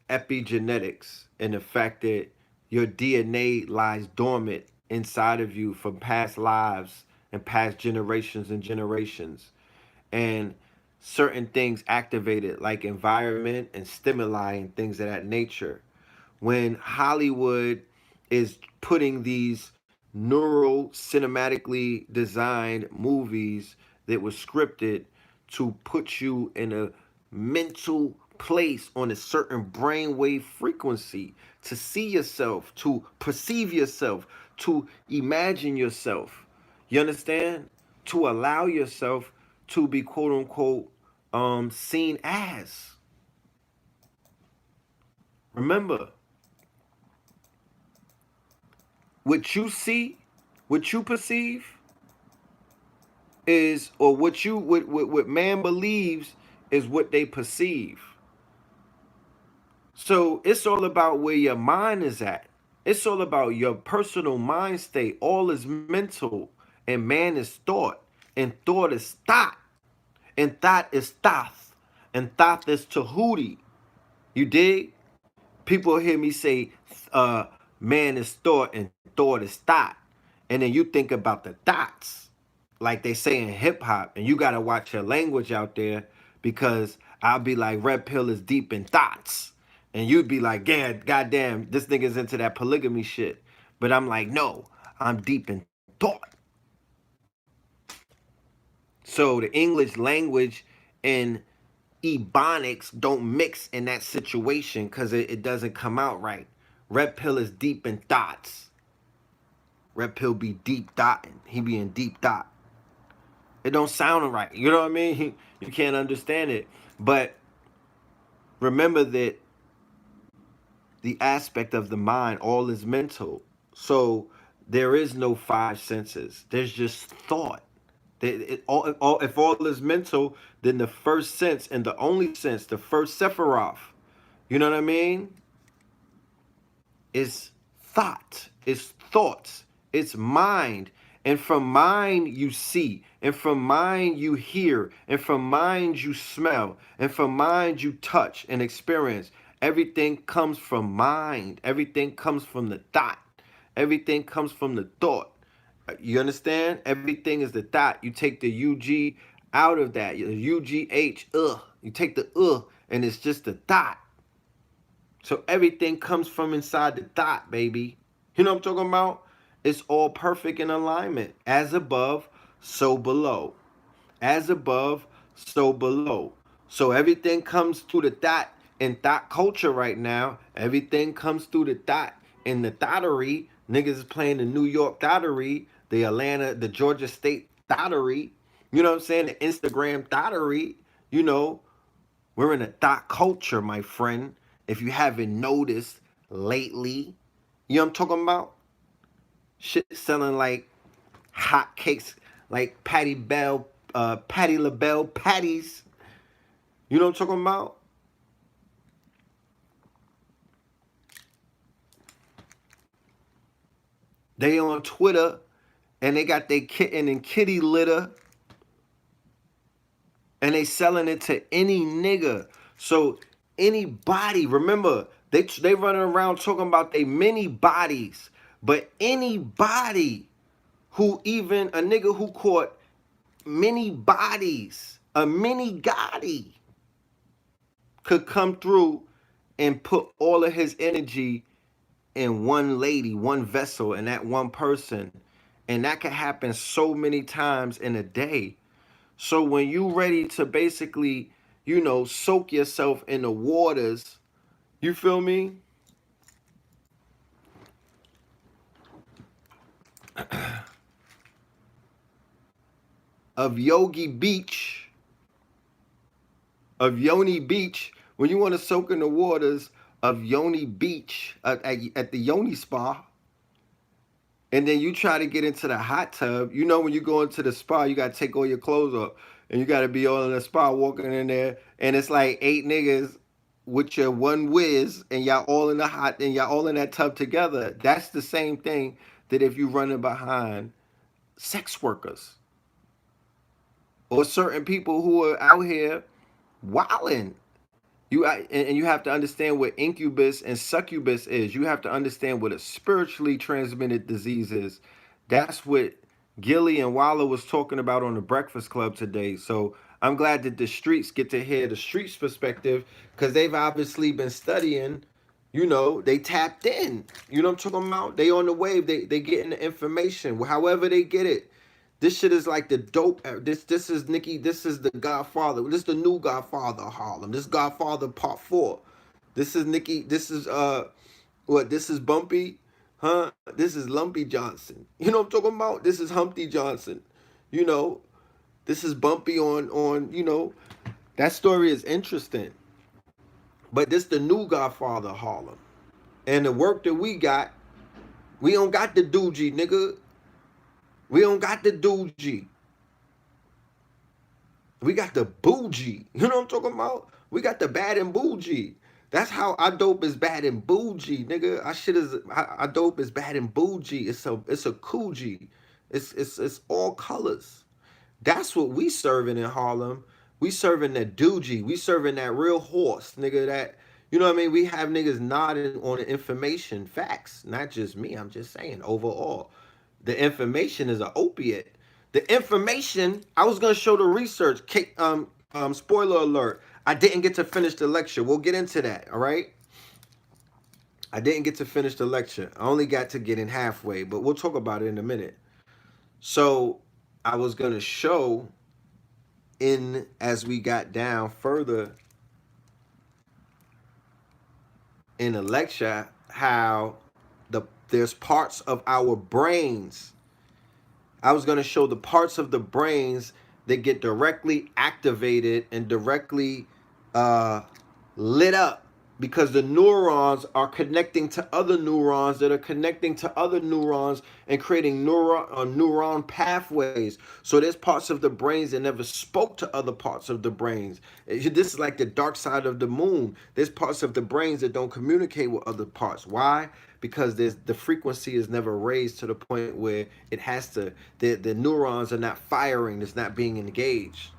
epigenetics and the fact that your DNA lies dormant inside of you from past lives and past generations and generations, and certain things activated like environment and stimuli and things of that nature. When Hollywood is putting these neural cinematically designed movies that were scripted to put you in a mental place on a certain brainwave frequency, to see yourself, to perceive yourself, to imagine yourself. You understand? To allow yourself to be quote unquote seen as. Remember, what you see, what you perceive is, or what man believes is what they perceive. So it's all about where your mind is at. It's all about your personal mind state. All is mental, and man is thought, and thought is thought, and thought is thoth, and thoth is tahuti. You dig? People hear me say, man is thought and thought is thought. And then you think about the thoughts, like they say in hip hop, and you got to watch your language out there, because I'll be like, Red Pill is deep in thoughts. And you'd be like, yeah, goddamn, this nigga's into that polygamy shit. But I'm like, no, I'm deep in thought. So the English language and ebonics don't mix in that situation because it doesn't come out right. Red Pill is deep in thoughts. Red pill be deep dotting. He be in deep dot. It don't sound right. You know what I mean? You can't understand it. But remember that the aspect of the mind, all is mental. So there is no five senses. There's just thought. If all is mental, then the first sense and the only sense, the first Sephiroth, you know what I mean? Is thought, it's thoughts, it's mind. And from mind you see, and from mind you hear, and from mind you smell, and from mind you touch and experience. Everything comes from mind. Everything comes from the thought. Everything comes from the thought. You understand? Everything is the thought. You take the UG out of that. UGH, You take the and it's just the thought. So everything comes from inside the thought, baby. You know what I'm talking about? It's all perfect in alignment. As above, so below. As above, so below. So everything comes through the thought in thought culture right now. Everything comes through the thought in the thottery. Niggas is playing the New York thottery, the Atlanta, the Georgia State thottery. You know what I'm saying? The Instagram thottery. You know, we're in a thought culture, my friend. If you haven't noticed lately, you know what I'm talking about? Shit selling like hot cakes, like Patty LaBelle patties. You know what I'm talking about? They on Twitter and they got their kitten and kitty litter and they selling it to any nigga. So anybody, remember, they running around talking about they many bodies, but anybody who even a nigga who caught many bodies, a mini Gotti, could come through and put all of his energy in one lady, one vessel, and that one person. And that could happen so many times in a day. So when you ready to basically, you know, soak yourself in the waters, you feel me? Of Yogi Beach, of Yoni Beach, when you want to soak in the waters of Yoni Beach at the Yoni Spa, and then you try to get into the hot tub, you know when you go into the spa, you got to take all your clothes off, and you got to be all in the spa walking in there, and it's like 8 niggas with your one whiz, and y'all all in the hot, and y'all all in that tub together. That's the same thing that if you running behind sex workers or certain people who are out here wilding. And you have to understand what incubus and succubus is. You have to understand what a spiritually transmitted disease is. That's what Gilly and Waller was talking about on the Breakfast Club today. So I'm glad that the streets get to hear the streets perspective because they've obviously been studying. You know, they tapped in. You know what I'm talking about? They on the wave. They getting the information. However they get it. This shit is like the dope. This is Nicki. This is the Godfather. This is the new Godfather of Harlem. This is Godfather Part 4. This is Nicki. This is what? This is Bumpy, huh? This is Lumpy Johnson. You know what I'm talking about? This is Humpty Johnson. You know, this is Bumpy on. You know, that story is interesting. But this the new Godfather of Harlem, and the work that we don't got the doogie, nigga. We don't got the doogie. We got the bougie. You know what I'm talking about? We got the bad and bougie. That's how our dope is bad and bougie, nigga. Our dope is bad and bougie. It's a coogie. It's all colors. That's what we serving in Harlem. We serving that doogie. We serving that real horse, nigga. That, you know what I mean? We have niggas nodding on the information, facts. Not just me. I'm just saying overall. The information is an opiate. The information, I was gonna show the research. Spoiler alert. I didn't get to finish the lecture. We'll get into that, all right? I didn't get to finish the lecture. I only got to get in halfway, but we'll talk about it in a minute. So I was gonna show in as we got down further in the lecture how there's parts of our brains. I was going to show the parts of the brains that get directly activated and directly uh, lit up because the neurons are connecting to other neurons that are connecting to other neurons and creating neuron pathways. So there's parts of the brains that never spoke to other parts of the brains. This is like the dark side of the moon. There's parts of the brains that don't communicate with other parts. Why? Because the frequency is never raised to the point where it has to. The neurons are not firing. It's not being engaged.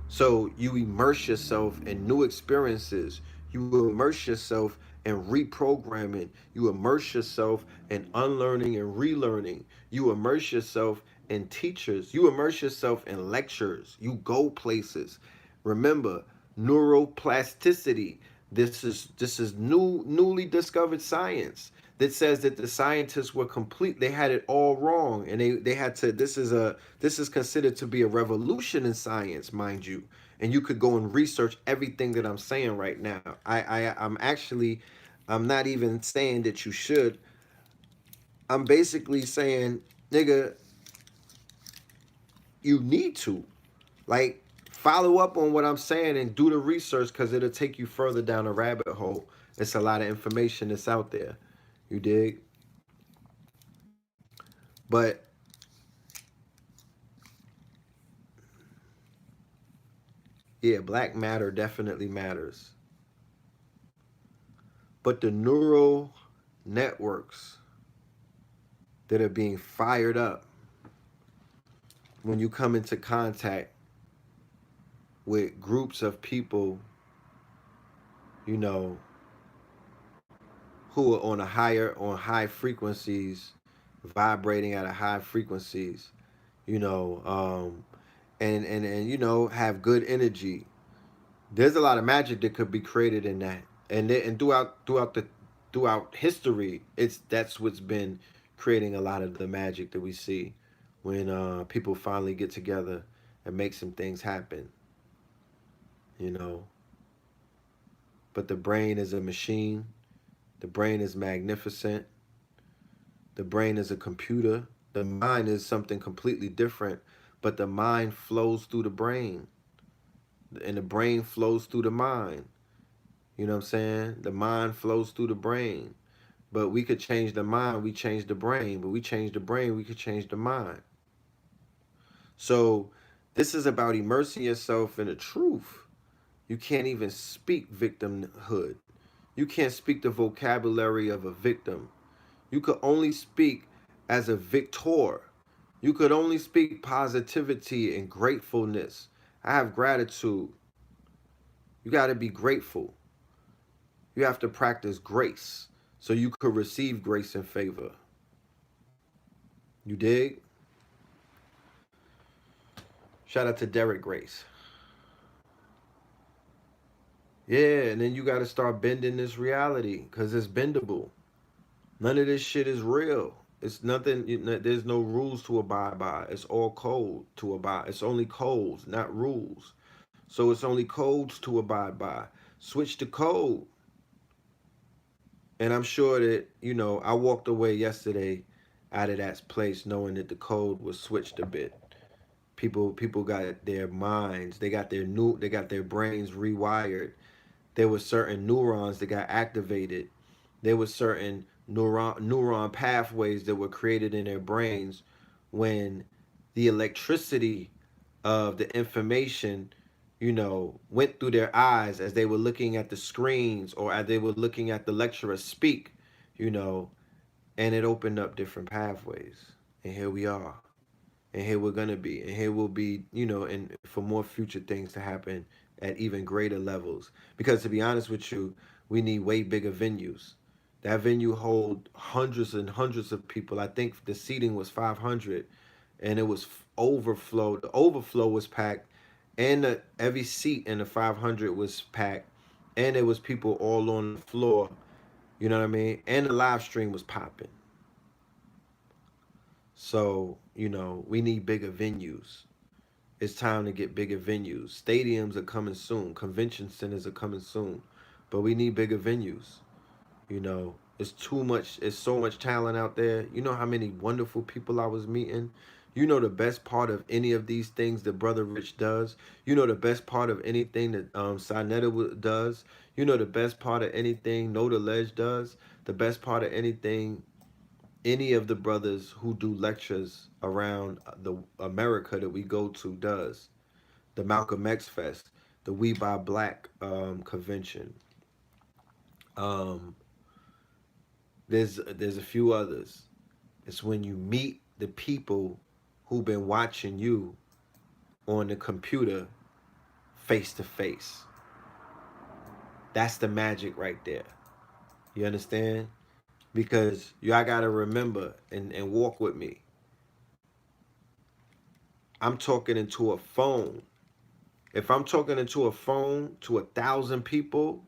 So you immerse yourself in new experiences. You immerse yourself in reprogramming. You immerse yourself in unlearning and relearning. You immerse yourself in teachers. You immerse yourself in lectures. You go places. Remember, neuroplasticity. This is newly discovered science that says that the scientists were complete. They had it all wrong, and they had to. This is considered to be a revolution in science, mind you. And you could go and research everything that I'm saying right now. I'm not even saying that you should. I'm basically saying, nigga, you need to. Like, follow up on what I'm saying and do the research because it'll take you further down a rabbit hole. It's a lot of information that's out there. You dig? But yeah, black matter definitely matters. But the neural networks that are being fired up when you come into contact with groups of people, you know, who are on high frequencies, vibrating at a high frequencies, you know, and have good energy. There's a lot of magic that could be created in that, and throughout history, that's what's been creating a lot of the magic that we see when people finally get together and make some things happen, you know. But the brain is a machine. The brain is magnificent. The brain is a computer. The mind is something completely different, but the mind flows through the brain, and the brain flows through the mind. You know what I'm saying? The mind flows through the brain. But we could change the mind, we change the brain. But we change the brain, we could change the mind. So this is about immersing yourself in the truth. You can't even speak victimhood. You can't speak the vocabulary of a victim. You could only speak as a victor. You could only speak positivity and gratefulness. I have gratitude. You got to be grateful. You have to practice grace so you could receive grace and favor. You dig? Shout out to Derek Grace. Yeah, and then you got to start bending this reality because it's bendable. None of this shit is real. It's nothing. There's no rules to abide by. It's all code to abide. It's only codes, not rules. So it's only codes to abide by. Switch the code. And I'm sure that, I walked away yesterday out of that place knowing that the code was switched a bit. People got their minds, they got their brains rewired. There were certain neurons that got activated. There were certain neuron pathways that were created in their brains when the electricity of the information, went through their eyes as they were looking at the screens or as they were looking at the lecturer speak, you know, and it opened up different pathways. And here we are. And here we're gonna be. And here we'll be, and for more future things to happen at even greater levels. Because to be honest with you, we need way bigger venues. That venue hold hundreds and hundreds of people. I think the seating was 500, and it was overflow. The overflow was packed, and every seat in the 500 was packed, and there was people all on the floor. You know what I mean? And the live stream was popping. So we need bigger venues. It's time to get bigger venues. Stadiums are coming soon. Convention centers are coming soon, but we need bigger venues. It's too much. It's so much talent out there. You know how many wonderful people I was meeting. You know the best part of any of these things that Brother Rich does. You know the best part of anything that Sinetta does. You know the best part of anything Know the Ledge does. The best part of anything any of the brothers who do lectures around the America that we go to does. The Malcolm X Fest, the We Buy Black convention. Um, there's a few others. It's when you meet the people who've been watching you on the computer face to face. That's the magic right there. You understand? Because y'all gotta remember and walk with me. I'm talking into a phone. If I'm talking into a phone to 1,000 people,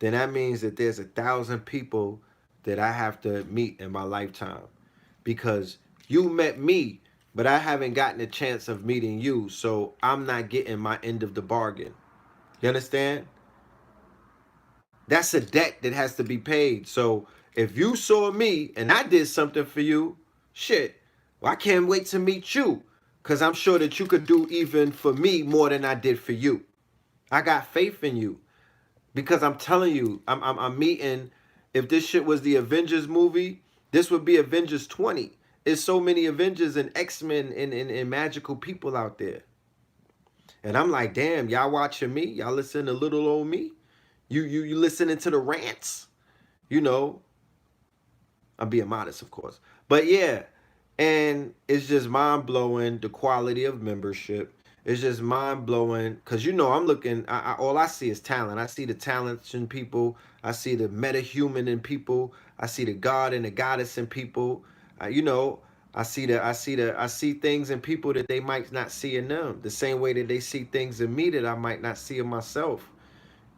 then that means that there's 1,000 people that I have to meet in my lifetime. Because you met me, but I haven't gotten a chance of meeting you, so I'm not getting my end of the bargain. You understand? That's a debt that has to be paid. So if you saw me and I did something for you, shit, well, I can't wait to meet you. Because I'm sure that you could do even for me more than I did for you. I got faith in you. Because I'm telling you, I'm meeting, if this shit was the Avengers movie, this would be Avengers 20. There's so many Avengers and X-Men and magical people out there. And I'm like, damn, y'all watching me? Y'all listening to little old me? You listening to the rants? You know, I'm being modest, of course. But yeah, and it's just mind-blowing, the quality of membership. It's just mind-blowing because, you know, I'm looking, all I see is talent. I see the talents in people. I see the meta-human in people. I see the God and the goddess in people. You know, I see things in people that they might not see in them. The same way that they see things in me that I might not see in myself.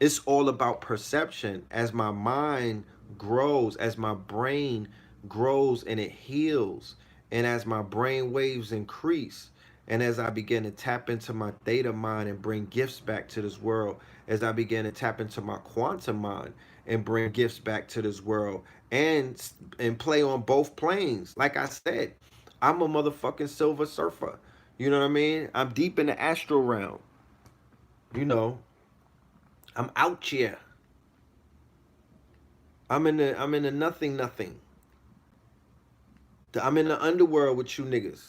It's all about perception. As my mind grows, as my brain grows and it heals, and as my brain waves increase, and as I begin to tap into my theta mind and bring gifts back to this world, as I begin to tap into my quantum mind and bring gifts back to this world, and play on both planes. Like I said, I'm a motherfucking silver surfer. You know what I mean? I'm deep in the astral realm. You know, I'm out here. I'm in the nothing. I'm in the underworld with you niggas.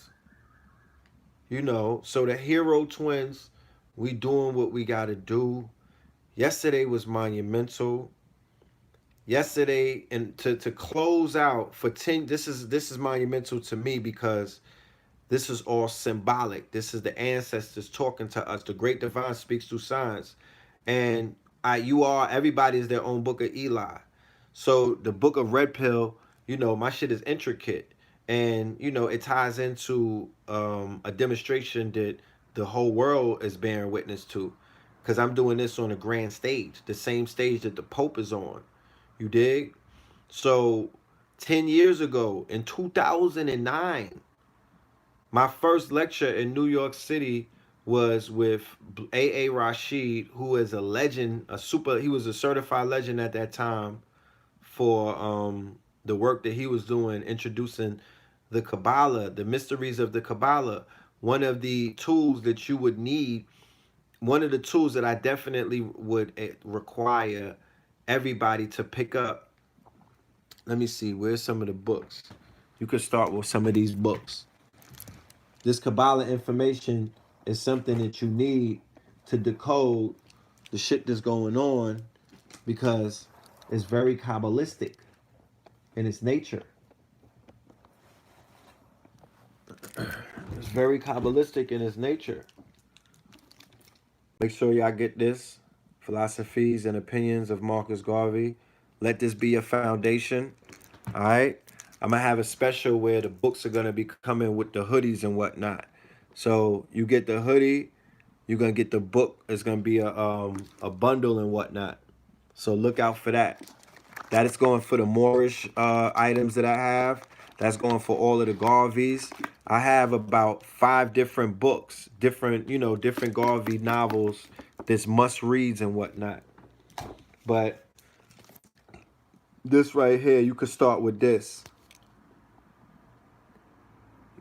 You know, so the hero twins, we doing what we gotta do. Yesterday was monumental. Yesterday, and to close out for 10, this is monumental to me because this is all symbolic. This is the ancestors talking to us. The great divine speaks through signs. And everybody is their own book of Eli. So the book of Red Pill, you know, my shit is intricate. And, you know, it ties into a demonstration that the whole world is bearing witness to. Because I'm doing this on a grand stage, the same stage that the Pope is on. You dig? So 10 years ago, in 2009, my first lecture in New York City was with A.A. Rashid, who is a legend, he was a certified legend at that time for the work that he was doing, introducing the Kabbalah, the mysteries of the Kabbalah. One of the tools that you would need, one of the tools that I definitely would require everybody to pick up. Let me see, where's some of the books? You could start with some of these books. This Kabbalah information is something that you need to decode the shit that's going on because it's very Kabbalistic in its nature. It's very Kabbalistic in its nature. Make sure y'all get this. Philosophies and Opinions of Marcus Garvey. Let this be a foundation. All right. I'm going to have a special where the books are going to be coming with the hoodies and whatnot. So you get the hoodie, you're going to get the book. It's going to be a bundle and whatnot. So look out for that. That is going for the Moorish items that I have. That's going for all of the Garveys. I have about 5 different books, different Garvey novels, this must reads and whatnot. But This right here, you could start with this.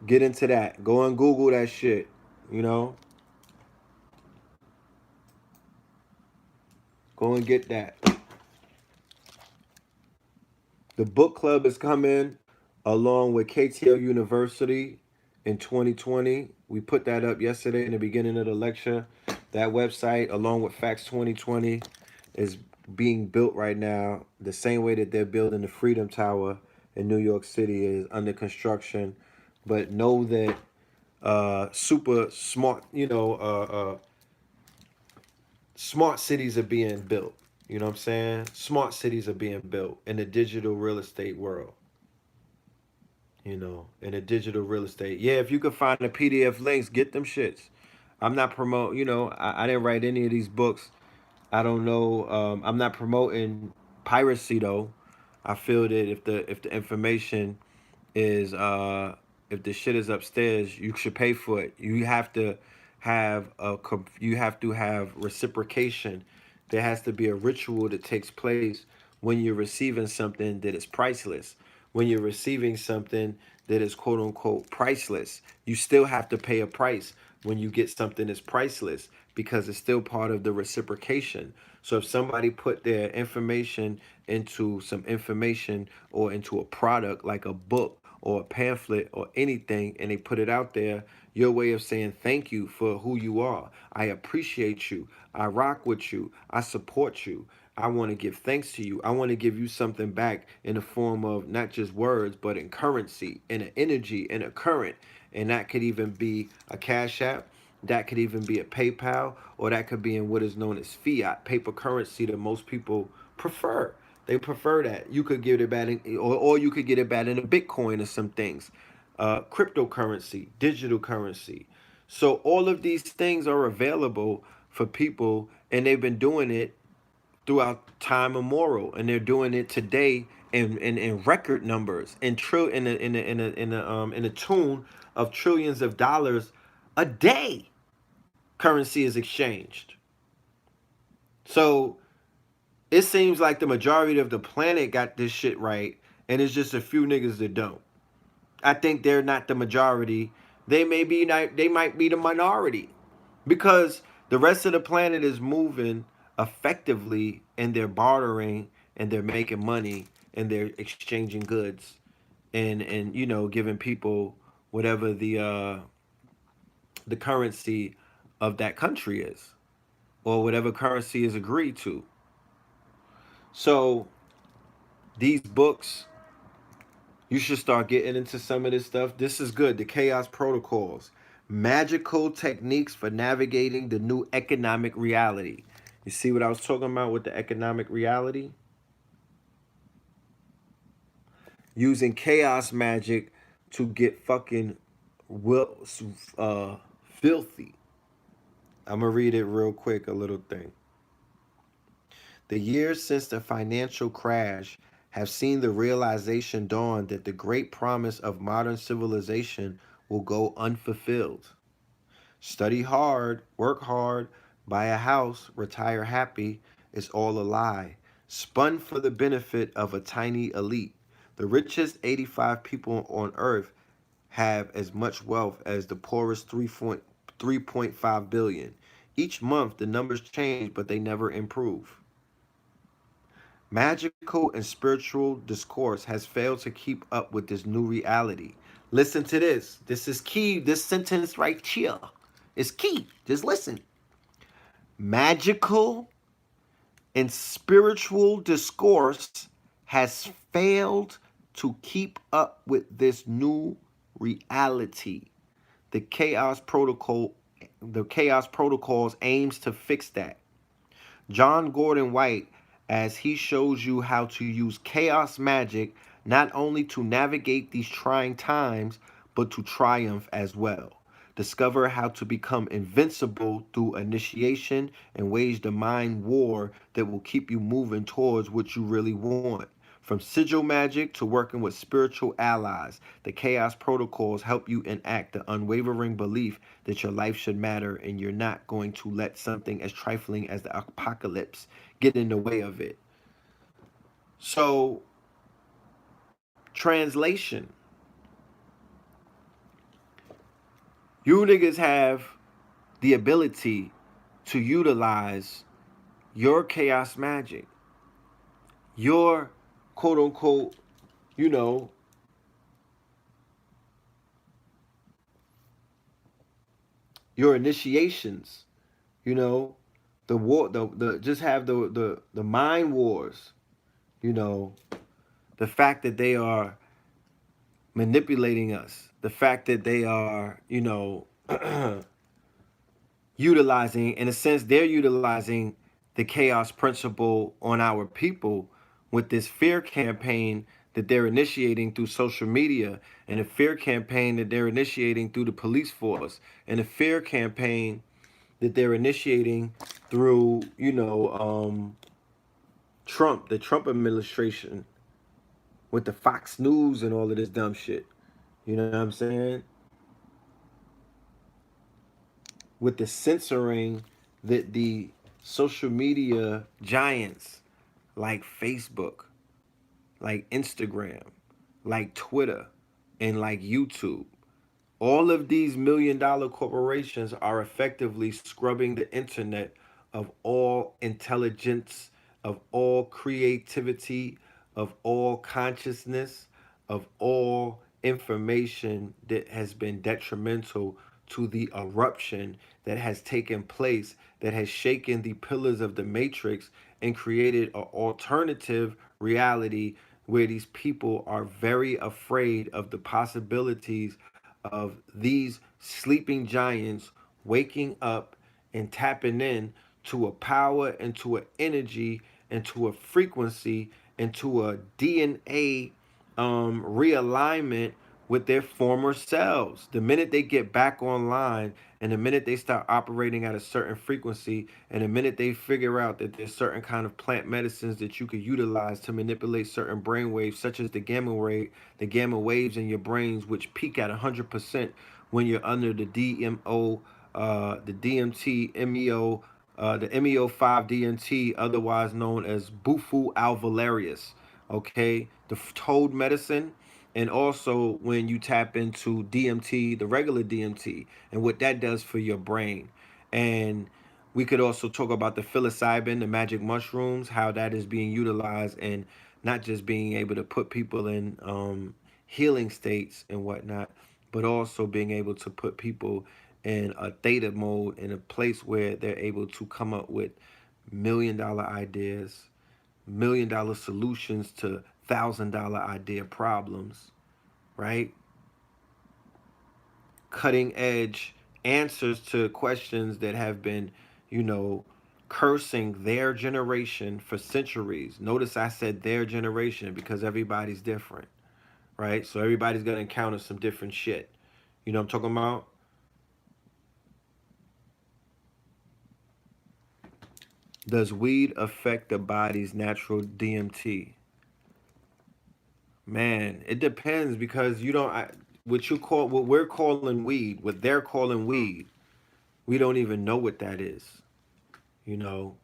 Get into that. Go and Google that shit. You know, go and get that. The book club is coming along with KTL University in 2020. We put that up yesterday in the beginning of the lecture. That website, along with Facts 2020, is being built right now. The same way that they're building the Freedom Tower in New York City is under construction. But know that super smart, smart cities are being built. You know what I'm saying? Smart cities are being built in the digital real estate world. In the digital real estate. Yeah, if you could find the PDF links, get them shits. I'm not promote. I didn't write any of these books. I don't know. I'm not promoting piracy though. I feel that if the information is if the shit is upstairs, you should pay for it. You have to have reciprocation. There has to be a ritual that takes place when you're receiving something that is priceless. When you're receiving something that is quote unquote priceless, you still have to pay a price when you get something that's priceless because it's still part of the reciprocation. So if somebody put their information into some information or into a product like a book or a pamphlet or anything and they put it out there, your way of saying thank you for who you are. I appreciate you. I rock with you. I support you. I want to give thanks to you. I want to give you something back in the form of not just words, but in currency, in an energy, in a current. And that could even be a Cash App. That could even be a PayPal, or that could be in what is known as fiat, paper currency that most people prefer. They prefer that. You could get it back, or you could get it back in a Bitcoin or some things, cryptocurrency, digital currency. So all of these things are available for people, and they've been doing it throughout time immemorial, and they're doing it today in record numbers, in the tune of trillions of dollars a day. Currency is exchanged. So it seems like the majority of the planet got this shit right, and it's just a few niggas that don't. I think they're not the majority. They may be not, they might be the minority because the rest of the planet is moving effectively and they're bartering and they're making money and they're exchanging goods and giving people whatever the currency of that country is or whatever currency is agreed to. So these books, you should start getting into some of this stuff. This is good. The Chaos Protocols. Magical techniques for navigating the new economic reality. You see what I was talking about with the economic reality? Using chaos magic to get fucking will, filthy. I'm going to read it real quick, a little thing. The years since the financial crash have seen the realization dawn that the great promise of modern civilization will go unfulfilled. Study hard, work hard, buy a house, retire happy is all a lie, spun for the benefit of a tiny elite. The richest 85 people on earth have as much wealth as the poorest 3.5 billion. Each month the numbers change, but they never improve. Magical and spiritual discourse has failed to keep up with this new reality. Listen to this. This is key. This sentence right here is key. Just listen. Magical and spiritual discourse has failed to keep up with this new reality. The chaos protocols aims to fix that. John Gordon White, as he shows you how to use chaos magic not only to navigate these trying times, but to triumph as well. Discover how to become invincible through initiation and wage the mind war that will keep you moving towards what you really want. From sigil magic to working with spiritual allies, the chaos protocols help you enact the unwavering belief that your life should matter and you're not going to let something as trifling as the apocalypse get in the way of it. So Translation. You niggas have the ability to utilize your chaos magic, your quote unquote, you know, your initiations, you know, the war, the just have the mind wars, you know, the fact that they are manipulating us, the fact that they are, you know, utilizing, in a sense, they're utilizing the chaos principle on our people with this fear campaign that they're initiating through social media, and a fear campaign that they're initiating through the police force, and a fear campaign that they're initiating through, you know, Trump, the Trump administration, with the Fox News and all of this dumb shit. You know what I'm saying? With the censoring that the social media giants like Facebook, like Instagram, like Twitter, and like YouTube, all of these $1 million corporations are effectively scrubbing the internet of all intelligence, of all creativity, of all consciousness, of all information that has been detrimental to the eruption that has taken place, that has shaken the pillars of the matrix and created an alternative reality where these people are very afraid of the possibilities of these sleeping giants waking up and tapping in to a power and to an energy and to a frequency and to a DNA realignment with their former selves. The minute they get back online and the minute they start operating at a certain frequency and the minute they figure out that there's certain kind of plant medicines that you could utilize to manipulate certain brain waves, such as the gamma waves in your brains, which peak at 100% when you're under the DMO, the DMT, MEO, the MEO5 DMT, otherwise known as Bufu alveolarius, okay? The toad medicine, and also when you tap into DMT, the regular DMT, and what that does for your brain. And we could also talk about the psilocybin, the magic mushrooms, how that is being utilized and not just being able to put people in healing states and whatnot, but also being able to put people in a theta mode, in a place where they're able to come up with $1 million ideas, $1 million solutions to $1,000 idea problems, right? Cutting edge answers to questions that have been, you know, cursing their generation for centuries. Notice I said their generation because everybody's different, right? So everybody's gonna encounter some different shit. You know what I'm talking about? Does weed affect the body's natural DMT? Man, it depends because you don't. What we're calling weed, what they're calling weed, we don't even know what that is. You know,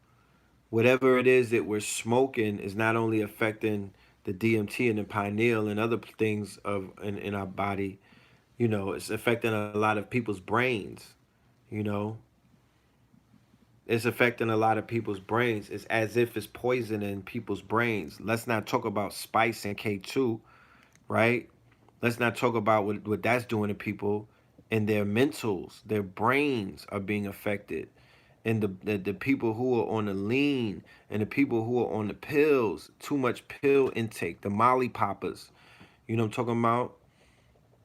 whatever it is that we're smoking is not only affecting the DMT and the pineal and other things in our body. You know, it's affecting a lot of people's brains. You know, it's affecting a lot of people's brains. It's as if it's poisoning people's brains. Let's not talk about spice and K2, right? Let's not talk about what that's doing to people and their mentals. Their brains are being affected. And the people who are on the lean and the people who are on the pills, too much pill intake, the Molly poppers, you know what I'm talking about?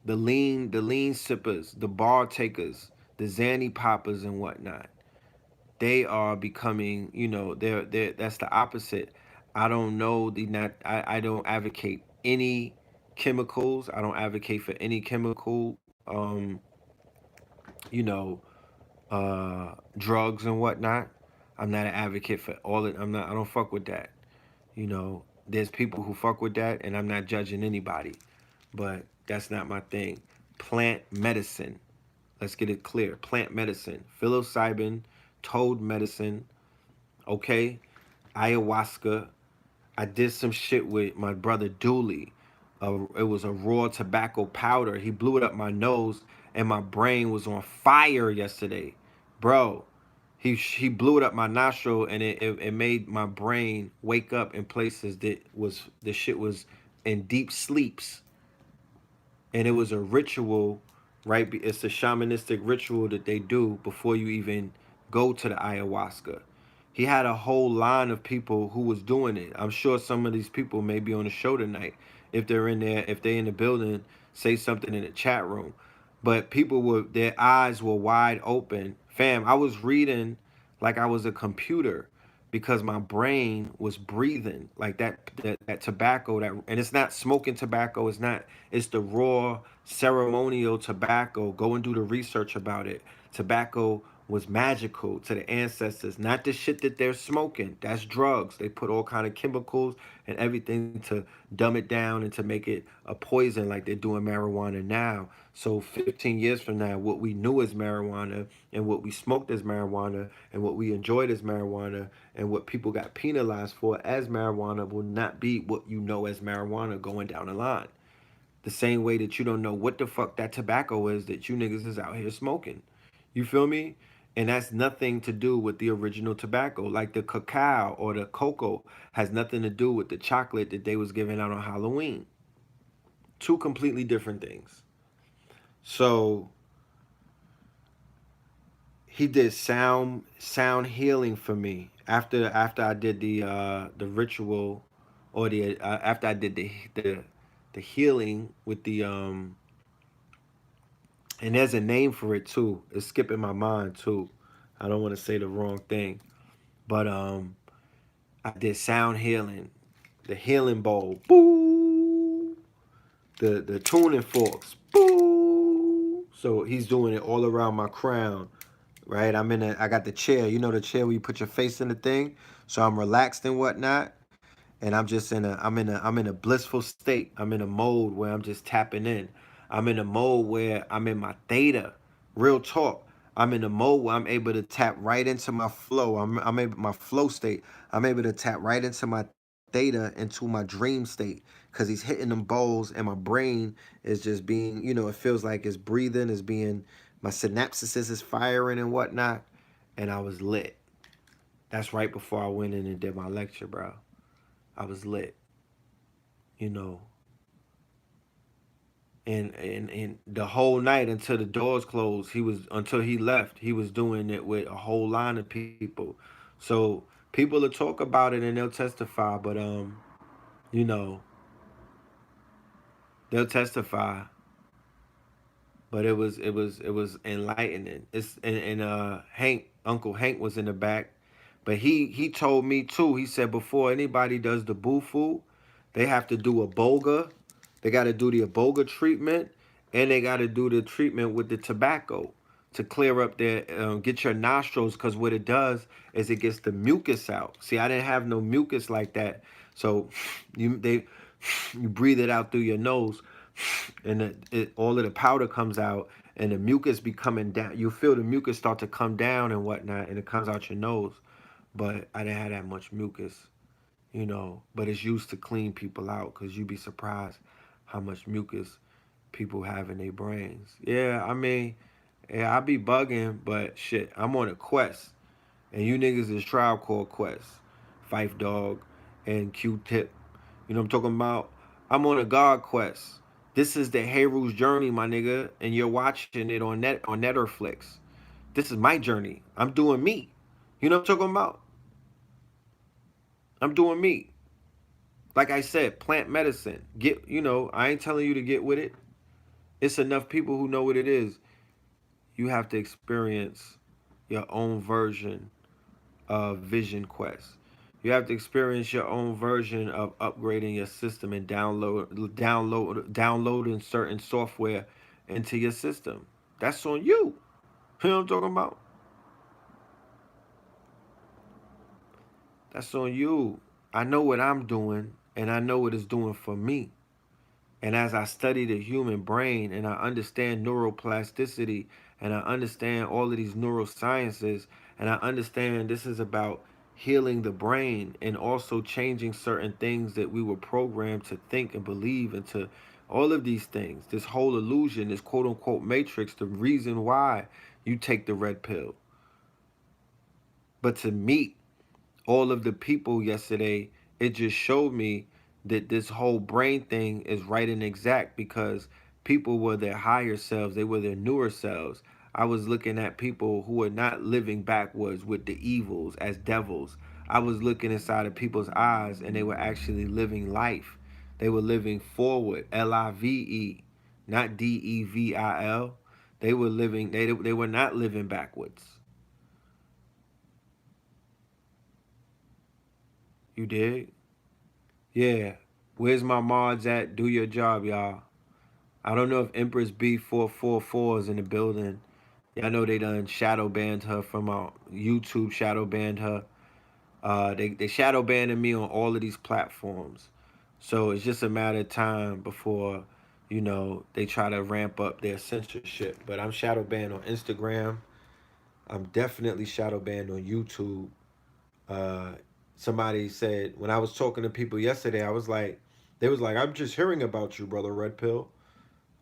The lean sippers, the bar takers, the Zanny poppers and whatnot. They are becoming, you know, they're that's the opposite. I don't know the not I don't advocate any chemicals. I don't advocate for any chemical you know, drugs and whatnot. I'm not an advocate for all it. I don't fuck with that. You know, there's people who fuck with that and I'm not judging anybody. But that's not my thing. Plant medicine. Let's get it clear. Plant medicine. Psilocybin, toad medicine, okay? Ayahuasca. I did some shit with my brother Dooley. it was a raw tobacco powder. He blew it up my nose, and my brain was on fire yesterday, bro. He blew it up my nostril, and it made my brain wake up in places that was the shit was in deep sleeps, and it was a ritual, right? It's a shamanistic ritual that they do before you even go to the ayahuasca. He had a whole line of people who was doing it. I'm sure some of these people may be on the show tonight. If they're in there, if they're in the building, say something in the chat room. But people were, their eyes were wide open. Fam, I was reading like I was a computer because my brain was breathing like that tobacco, that, and it's not smoking tobacco, it's not, it's the raw ceremonial tobacco. Go and do the research about it. Tobacco was magical to the ancestors, not the shit that they're smoking. That's drugs. They put all kind of chemicals and everything to dumb it down and to make it a poison like they're doing marijuana now. So 15 years from now, what we knew as marijuana and what we smoked as marijuana and what we enjoyed as marijuana and what people got penalized for as marijuana will not be what you know as marijuana going down the line. The same way that you don't know what the fuck that tobacco is that you niggas is out here smoking. You feel me? And that's nothing to do with the original tobacco. Like the cacao or the cocoa has nothing to do with the chocolate that they was giving out on Halloween. Two completely different things. So he did sound healing for me after I did the ritual, or the after I did the healing with the and there's a name for it too. It's skipping my mind too. I don't want to say the wrong thing, but I did sound healing, the healing bowl, boo, the tuning forks, boo. So he's doing it all around my crown, right? I got the chair. You know the chair where you put your face in the thing. So I'm relaxed and whatnot, and I'm in a blissful state. I'm in a mode where I'm just tapping in. I'm in a mode where I'm in my theta. Real talk. I'm in a mode where I'm able to tap right into my flow. I'm able, my flow state. I'm able to tap right into my theta, into my dream state, because he's hitting them bowls and my brain is just being, it feels like it's breathing, is being, my synapses is firing and whatnot. And I was lit. That's right before I went in and did my lecture, bro. I was lit, you know. And the whole night until the doors closed, until he left, he was doing it with a whole line of people. So people will talk about it and they'll testify, but you know, they'll testify, but it was enlightening. It's and Hank, Uncle Hank was in the back, but he told me too. He said before anybody does the bufu, they have to do a boga. They got to do the aboga treatment, and they got to do the treatment with the tobacco to clear up their get your nostrils, because what it does is it gets the mucus out. See, I didn't have no mucus like that, so you breathe it out through your nose, and all of the powder comes out, and the mucus be coming down. You feel the mucus start to come down and whatnot, and it comes out your nose. But I didn't have that much mucus, but it's used to clean people out, because you'd be surprised how much mucus people have in their brains. Yeah, I mean, yeah, I be bugging, but shit, I'm on a quest. And you niggas is Tribe Called Quest, Fife Dog, and Q-Tip. You know what I'm talking about? I'm on a God quest. This is the Heru's journey, my nigga, and you're watching it on Netflix. This is my journey. I'm doing me. You know what I'm talking about? I'm doing me. Like I said, plant medicine. I ain't telling you to get with it. It's enough people who know what it is. You have to experience your own version of Vision Quest. You have to experience your own version of upgrading your system and downloading certain software into your system. That's on you. You know what I'm talking about? That's on you. I know what I'm doing, and I know what it's doing for me. And as I study the human brain and I understand neuroplasticity and I understand all of these neurosciences and I understand this is about healing the brain and also changing certain things that we were programmed to think and believe into all of these things. This whole illusion, this quote unquote matrix, the reason why you take the red pill. But to meet all of the people yesterday, it just showed me that this whole brain thing is right and exact because people were their higher selves, they were their newer selves. I was looking at people who were not living backwards with the evils as devils. I was looking inside of people's eyes and they were actually living life. They were living forward, Live, not Devil. They were living, they were not living backwards. You dig? Yeah. Where's my mods at? Do your job, y'all. I don't know if Empress B444 is in the building. Yeah, I know they done shadow banned her from YouTube, shadow banned her. They shadow banning me on all of these platforms. So it's just a matter of time before, they try to ramp up their censorship. But I'm shadow banned on Instagram. I'm definitely shadow banned on YouTube. uh, Somebody said when I was talking to people yesterday, they was like, I'm just hearing about you, brother Red Pill.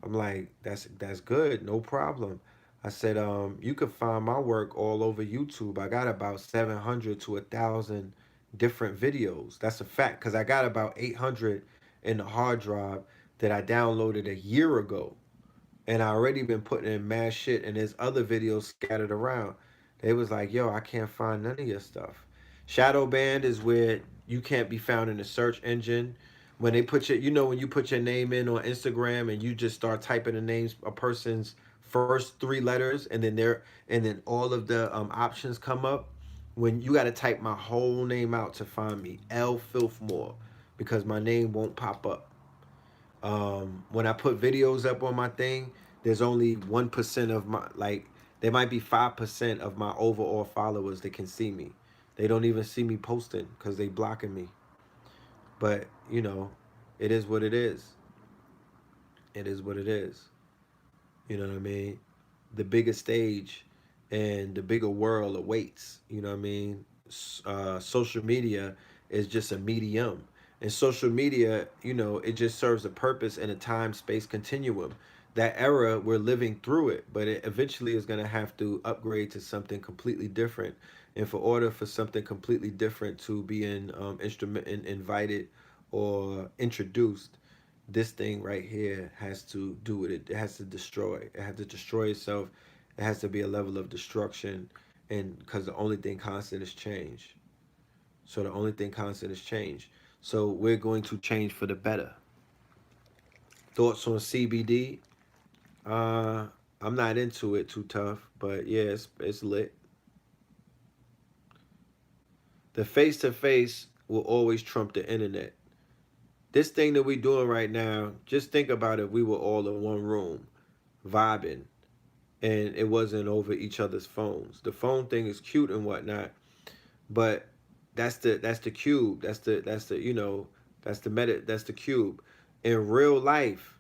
I'm like, that's good, no problem. I said, you could find my work all over YouTube. I got about 700 to 1,000 different videos. That's a fact, because I got about 800 in the hard drive that I downloaded a year ago and I already been putting in mad shit, and there's other videos scattered around. They was like, yo, I can't find none of your stuff. Shadow banned is where you can't be found in the search engine. When they put your, when you put your name in on Instagram and you just start typing the names a person's first three letters, and then all of the options come up. When you got to type my whole name out to find me, L Filthmore, because my name won't pop up. When I put videos up on my thing, there's only 1% of my, like, there might be 5% of my overall followers that can see me. They don't even see me posting because they blocking me. But it is what it is. It is what it is. You know what I mean? The bigger stage and the bigger world awaits. You know what I mean? Social media is just a medium. And social media, it just serves a purpose in a time space continuum. That era, we're living through it, but it eventually is going to have to upgrade to something completely different. And for order for something completely different to be invited or introduced, this thing right here has to do with it. It has to destroy. It has to destroy itself. It has to be a level of destruction, and because the only thing constant is change. So the only thing constant is change. So we're going to change for the better. Thoughts on CBD? Uh, I'm not into it too tough, but yeah, it's lit. The face to face will always trump the internet. This thing that we doing right now, just think about it. We were all in one room, vibing, and it wasn't over each other's phones. The phone thing is cute and whatnot, but that's the cube. That's the that's the cube. In real life,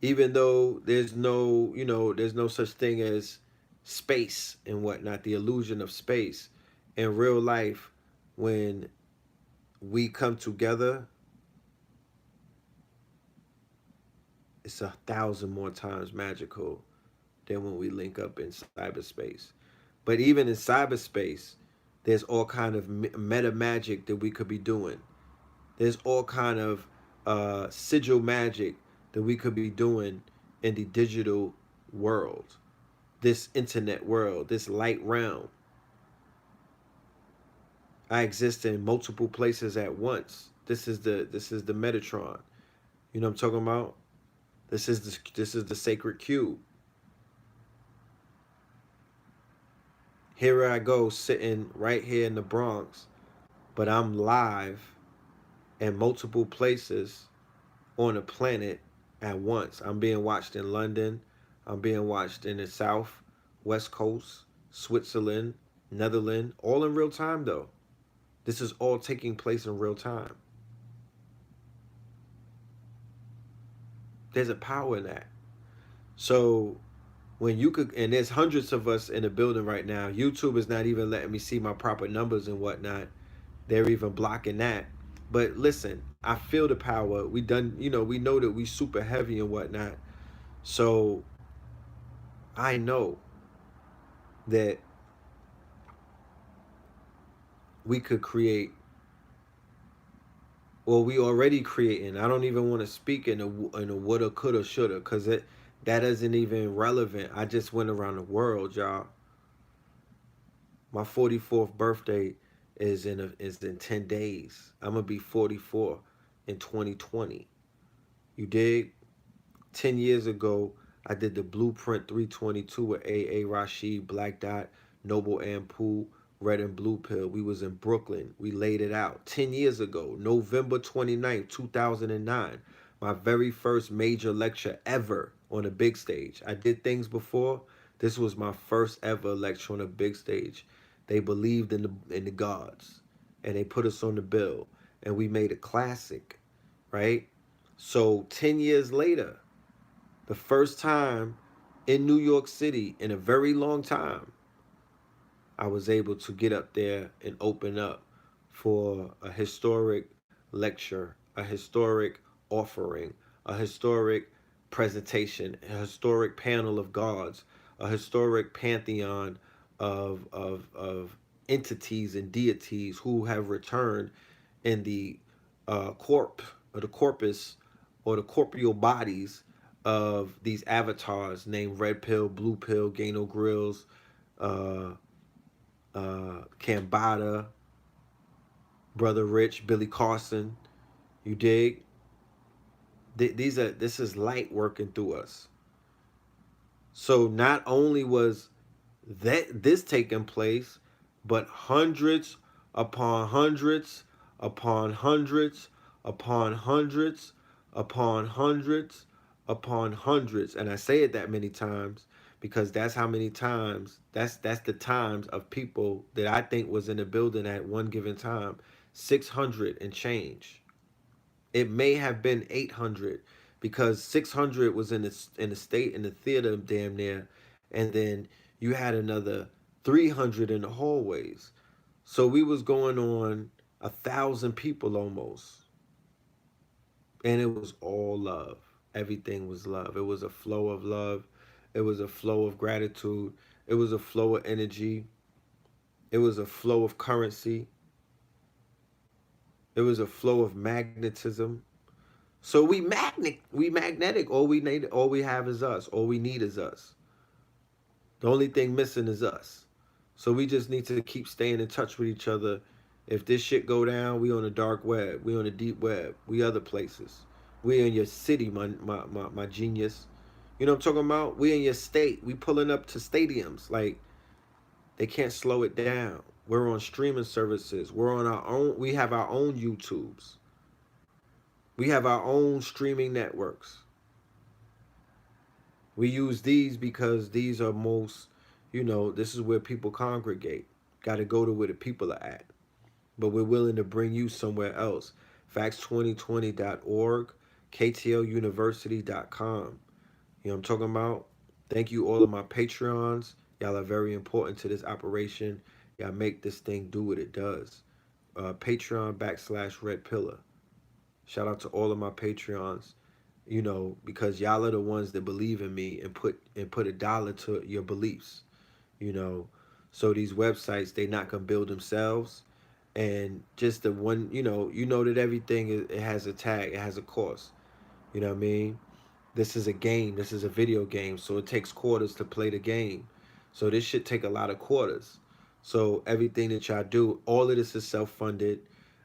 even though there's no such thing as space and whatnot, the illusion of space. In real life, when we come together, it's 1,000 more times magical than when we link up in cyberspace. But even in cyberspace, there's all kind of meta magic that we could be doing. There's all kind of sigil magic that we could be doing in the digital world, this internet world, this light realm. I exist in multiple places at once. This is the Metatron. You know what I'm talking about? This is the sacred cube. Here I go sitting right here in the Bronx, but I'm live in multiple places on a planet at once. I'm being watched in London. I'm being watched in the South, West Coast, Switzerland, Netherlands, all in real time though. This is all taking place in real time. There's a power in that. So When you could, and there's hundreds of us in the building right now. YouTube is not even letting me see my proper numbers and whatnot. They're even blocking that. But listen, I feel the power. We done, we know that we super heavy and whatnot. So I know that we could create, or we already creating. I don't even want to speak in a woulda, coulda, shoulda, cause that isn't even relevant. I just went around the world, y'all. My 44th birthday is in 10 days. I'm gonna be 44 in 2020. You dig? 10 years ago, I did the Blueprint 322 with A.A. Rashid, Black Dot, Noble Ampoule, Red and Blue Pill. We was in Brooklyn. We laid it out. 10 years ago, November 29th, 2009. My very first major lecture ever on a big stage. I did things before. This was my first ever lecture on a big stage. They believed in the gods, and they put us on the bill, and we made a classic, right? So 10 years later, the first time in New York City in a very long time, I was able to get up there and open up for a historic lecture, a historic offering, a historic presentation, a historic panel of gods, a historic pantheon of entities and deities who have returned in the corp or the corpus or the corporeal bodies of these avatars named Red Pill, Blue Pill, Gano Grills, uh, Cambada, Brother Rich, Billy Carson. You dig? This is light working through us. So not only was this taking place, but hundreds upon hundreds upon hundreds upon hundreds upon hundreds upon hundreds. And I say it that many times because that's how many times, that's the times of people that I think was in the building at one given time. 600 and change. It may have been 800 because 600 was in the state in the theater damn near, and then you had another 300 in the hallways. So we was going on 1,000 people almost, and it was all love. Everything was love. It was a flow of love. It was a flow of gratitude. It was a flow of energy. It was a flow of currency. It was a flow of magnetism. So we magnetic. All we have is us. All we need is us. The only thing missing is us. So we just need to keep staying in touch with each other. If this shit go down, we on the dark web. We on the deep web. We other places. We in your city, my genius. You know what I'm talking about? We in your state. We pulling up to stadiums. Like, they can't slow it down. We're on streaming services. We're on our own. We have our own YouTubes. We have our own streaming networks. We use these because these are most, this is where people congregate. Got to go to where the people are at. But we're willing to bring you somewhere else. Facts2020.org, KTLUniversity.com. You know what I'm talking about? Thank you, all of my Patreons. Y'all are very important to this operation. Y'all make this thing do what it does. Patreon.com/Red Pillar. Shout out to all of my Patreons. Because y'all are the ones that believe in me and put $1 to your beliefs. You know, so these websites, they not gonna build themselves, and just the one, that everything it has a tag, it has a cost. You know what I mean? This is a game. This is a video game, so it takes quarters to play the game. So this should take a lot of quarters. So everything that y'all do, all of this is self-funded.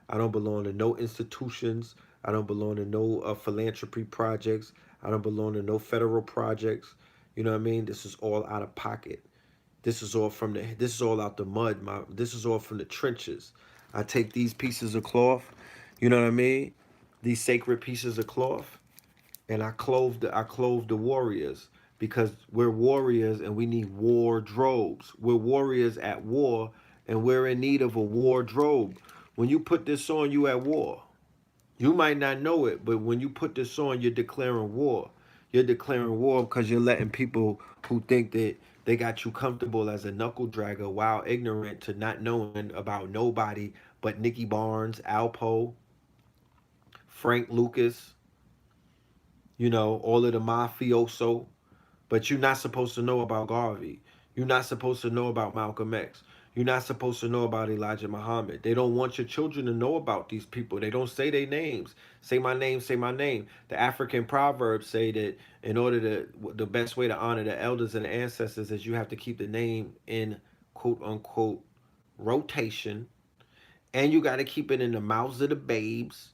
I don't belong to no institutions. I don't belong to no philanthropy projects. I don't belong to no federal projects. You know what I mean? This is all out of pocket. This is all out the mud. This is all from the trenches. I take these pieces of cloth, you know what I mean? These sacred pieces of cloth, and I clove the warriors, because we're warriors and we need wardrobes. We're warriors at war, and we're in need of a wardrobe. When you put this on, you at war. You might not know it, but when you put this on, you're declaring war. You're declaring war because you're letting people who think that they got you comfortable as a knuckle dragger while ignorant to not knowing about nobody but Nicky Barnes, Alpo, Frank Lucas, all of the mafioso. But you're not supposed to know about Garvey. You're not supposed to know about Malcolm X. You're not supposed to know about Elijah Muhammad. They don't want your children to know about these people. They don't say their names. Say my name, say my name. The African proverbs say that in order the best way to honor the elders and the ancestors is you have to keep the name in quote unquote rotation, and you got to keep it in the mouths of the babes,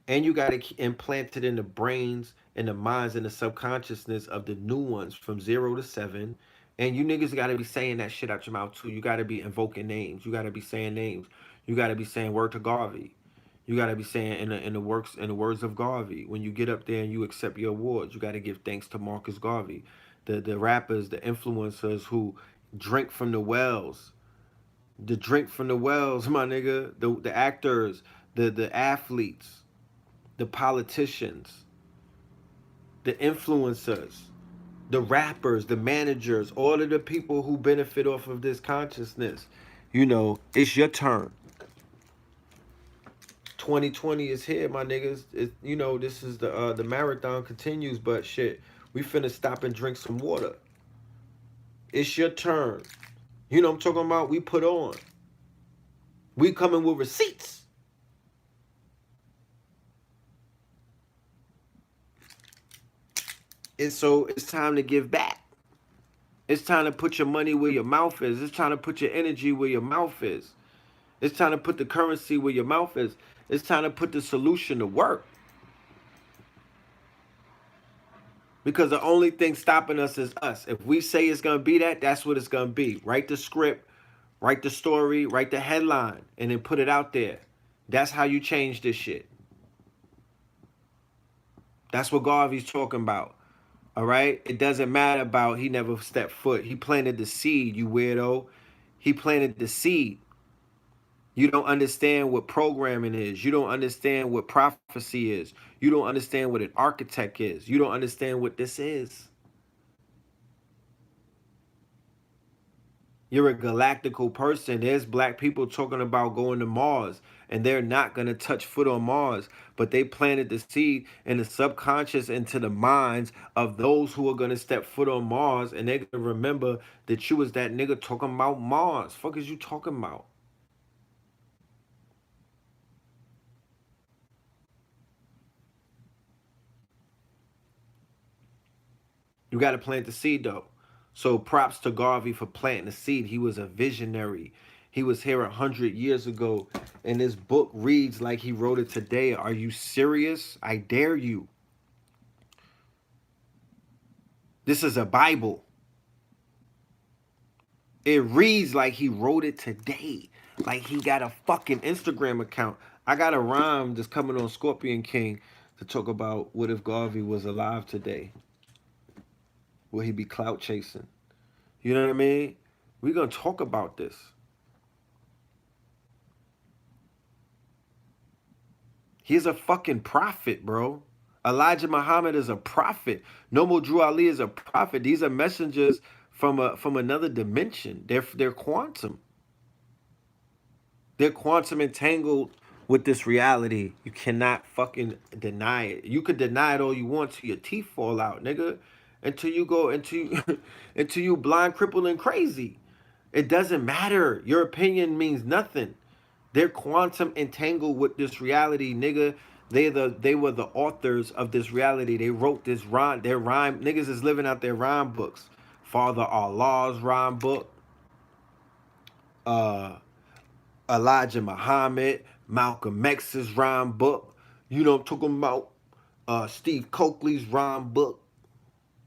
and you got to implant it in the brains and the minds and the subconsciousness of the new ones from 0 to 7. And you niggas got to be saying that shit out your mouth too. You got to be invoking names. You got to be saying names. You got to be saying word to Garvey. You got to be saying in the words of Garvey. When you get up there and you accept your awards, you got to give thanks to Marcus Garvey, the rappers, the influencers who drink from the wells, my nigga, the actors, the athletes, the politicians, the influencers, the rappers, the managers, all of the people who benefit off of this consciousness. It's your turn. 2020 is here, my niggas. This is the marathon continues, but shit, we finna stop and drink some water. It's your turn. You know what I'm talking about? We put on. We coming with receipts. And so it's time to give back. It's time to put your money where your mouth is. It's time to put your energy where your mouth is. It's time to put the currency where your mouth is. It's time to put the solution to work. Because the only thing stopping us is us. If we say it's going to be that, that's what it's going to be. Write the script, write the story, write the headline, and then put it out there. That's how you change this shit. That's what Garvey's talking about. All right? It doesn't matter about he never stepped foot. He planted the seed, you weirdo. He planted the seed. You don't understand what programming is. You don't understand what prophecy is. You don't understand what an architect is. You don't understand what this is. You're a galactical person. There's black people talking about going to Mars, and they're not going to touch foot on Mars, but they planted the seed in the subconscious into the minds of those who are going to step foot on Mars, and they're going to remember that you was that nigga talking about Mars. Fuck is you talking about? You got to plant the seed, though. So props to Garvey for planting the seed. He was a visionary. He was here 100 years ago, and this book reads like he wrote it today. Are you serious? I dare you. This is a Bible. It reads like he wrote it today. Like he got a fucking Instagram account. I got a rhyme that's coming on Scorpion King to talk about what if Garvey was alive today? Will he be clout chasing? You know what I mean? We're going to talk about this. He's a fucking prophet, bro. Elijah Muhammad is a prophet. Noble Drew Ali is a prophet. These are messengers from another dimension. They're quantum. They're quantum entangled with this reality. You cannot fucking deny it. You could deny it all you want till your teeth fall out, nigga. Until you go until you blind, crippled, and crazy. It doesn't matter. Your opinion means nothing. They're quantum entangled with this reality, nigga. They were the authors of this reality. They wrote this rhyme. Their rhyme niggas is living out their rhyme books. Father Allah's rhyme book. Elijah Muhammad, Malcolm X's rhyme book. You know what I'm talking about? Steve Coakley's rhyme book.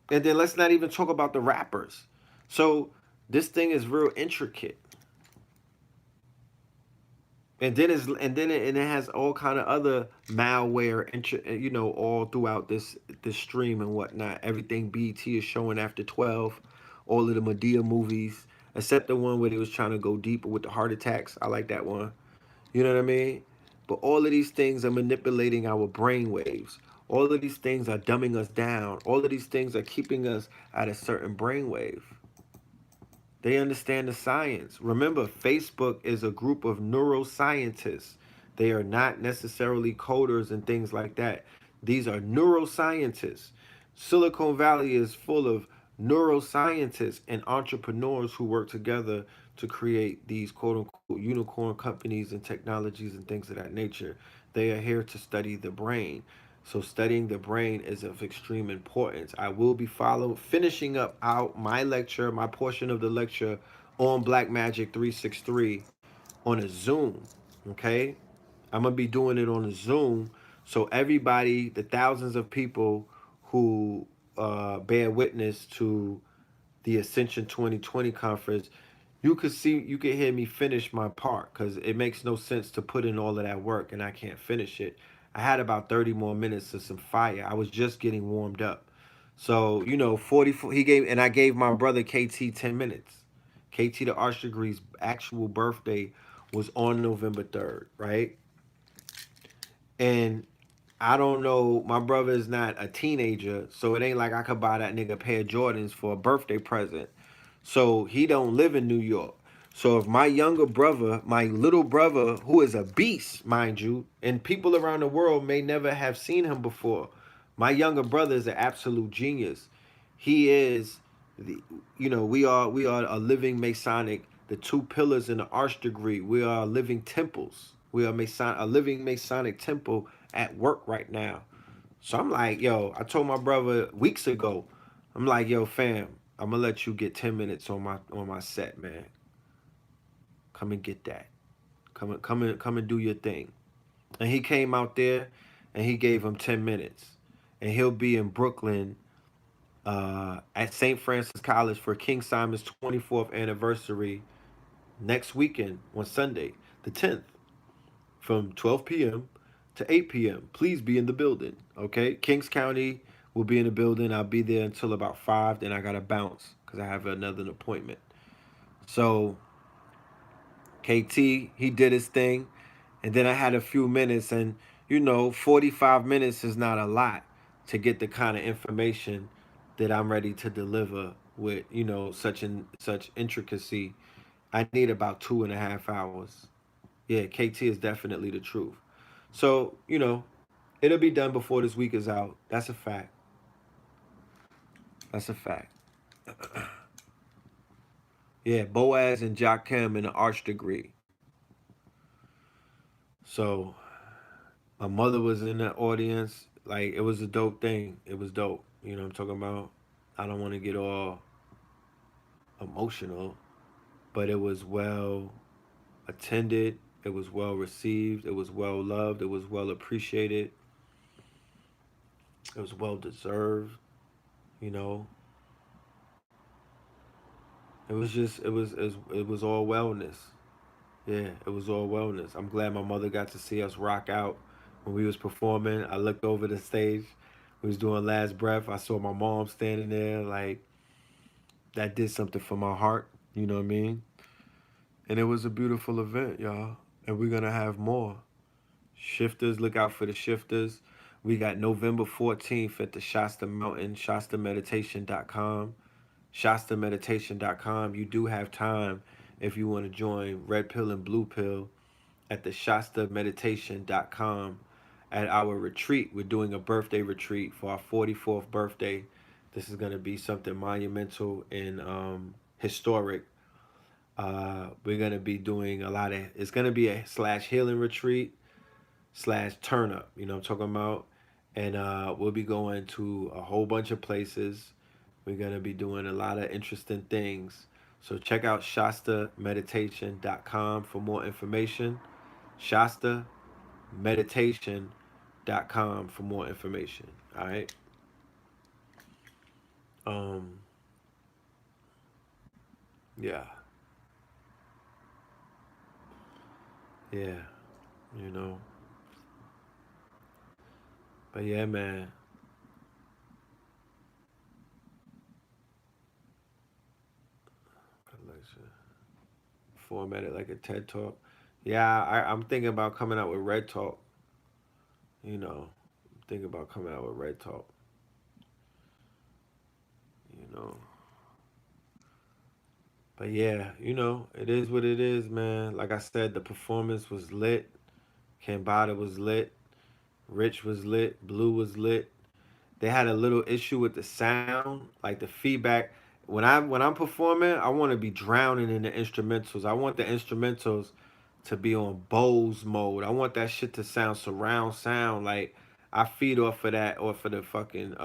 And then let's not even talk about the rappers. So this thing is real intricate. And it has all kind of other malware, all throughout this stream and whatnot. Everything BT is showing after 12, all of the Medea movies, except the one where they was trying to go deeper with the heart attacks. I like that one. You know what I mean? But all of these things are manipulating our brain waves. All of these things are dumbing us down. All of these things are keeping us at a certain brainwave. They understand the science. Remember, Facebook is a group of neuroscientists. They are not necessarily coders and things like that. These are neuroscientists. Silicon Valley is full of neuroscientists and entrepreneurs who work together to create these quote unquote unicorn companies and technologies and things of that nature. They are here to study the brain. So studying the brain is of extreme importance. I will be finishing up out my lecture, my portion of the lecture on Black Magic 363 on a Zoom. Okay? I'm gonna be doing it on a Zoom. So everybody, the thousands of people who bear witness to the Ascension 2020 conference, you could hear me finish my part because it makes no sense to put in all of that work and I can't finish it. I had about 30 more minutes of some fire. I was just getting warmed up. So, 44, I gave my brother KT 10 minutes. KT the Arch Degree's actual birthday was on November 3rd, right? And I don't know, my brother is not a teenager, so it ain't like I could buy that nigga a pair of Jordans for a birthday present. So he don't live in New York. So if my younger brother, my little brother, who is a beast, mind you, and people around the world may never have seen him before, my younger brother is an absolute genius. He is the, we are a living Masonic, the two pillars in the Arch Degree. We are living temples. We are a living Masonic temple at work right now. So I'm like, yo, I told my brother weeks ago, I'm like, yo, fam, I'm gonna let you get 10 minutes on my set, man. Come and get that. Come and do your thing. And he came out there and he gave him 10 minutes. And he'll be in Brooklyn at St. Francis College for King Simon's 24th anniversary next weekend on Sunday, the 10th, from 12 p.m. to 8 p.m. Please be in the building, okay? Kings County will be in the building. I'll be there until about 5, then I got to bounce because I have another appointment. So KT, he did his thing, and then I had a few minutes, and 45 minutes is not a lot to get the kind of information that I'm ready to deliver with such intricacy. I need about 2.5 hours. Yeah, KT is definitely the truth. So it'll be done before this week is out. That's a fact. That's a fact. Yeah, Boaz and Joachim in the Arch Degree. So my mother was in the audience. Like, it was a dope thing. It was dope. You know what I'm talking about? I don't want to get all emotional, but it was well attended. It was well received. It was well loved. It was well appreciated. It was well deserved. You know, it was all wellness. Yeah, it was all wellness. I'm glad my mother got to see us rock out when we was performing. I looked over the stage. We was doing Last Breath. I saw my mom standing there. Like, that did something for my heart. You know what I mean? And it was a beautiful event, y'all. And we're gonna have more. Shifters, look out for the shifters. We got November 14th at the Shasta Mountain, ShastaMeditation.com. ShastaMeditation.com. You do have time if you want to join Red Pill and Blue Pill at the ShastaMeditation.com at our retreat. We're doing a birthday retreat for our 44th birthday. This is going to be something monumental and historic. We're going to be doing it's going to be a slash healing retreat slash turn up. You know what I'm talking about? And we'll be going to a whole bunch of places. We're going to be doing a lot of interesting things. So check out ShastaMeditation.com for more information. ShastaMeditation.com for more information. All right. Um, yeah. Yeah. You know. But yeah, man. Formatted like a TED Talk. Yeah, I'm thinking about coming out with Red Talk. You know, think about coming out with Red Talk. You know, but yeah, it is what it is, man. Like I said, the performance was lit. Kambada was lit. Rich was lit. Blue was lit. They had a little issue with the sound, like the feedback. When I'm performing, I want to be drowning in the instrumentals. I want the instrumentals to be on Bose mode. I want that shit to sound surround sound. Like I feed off of that, off of the fucking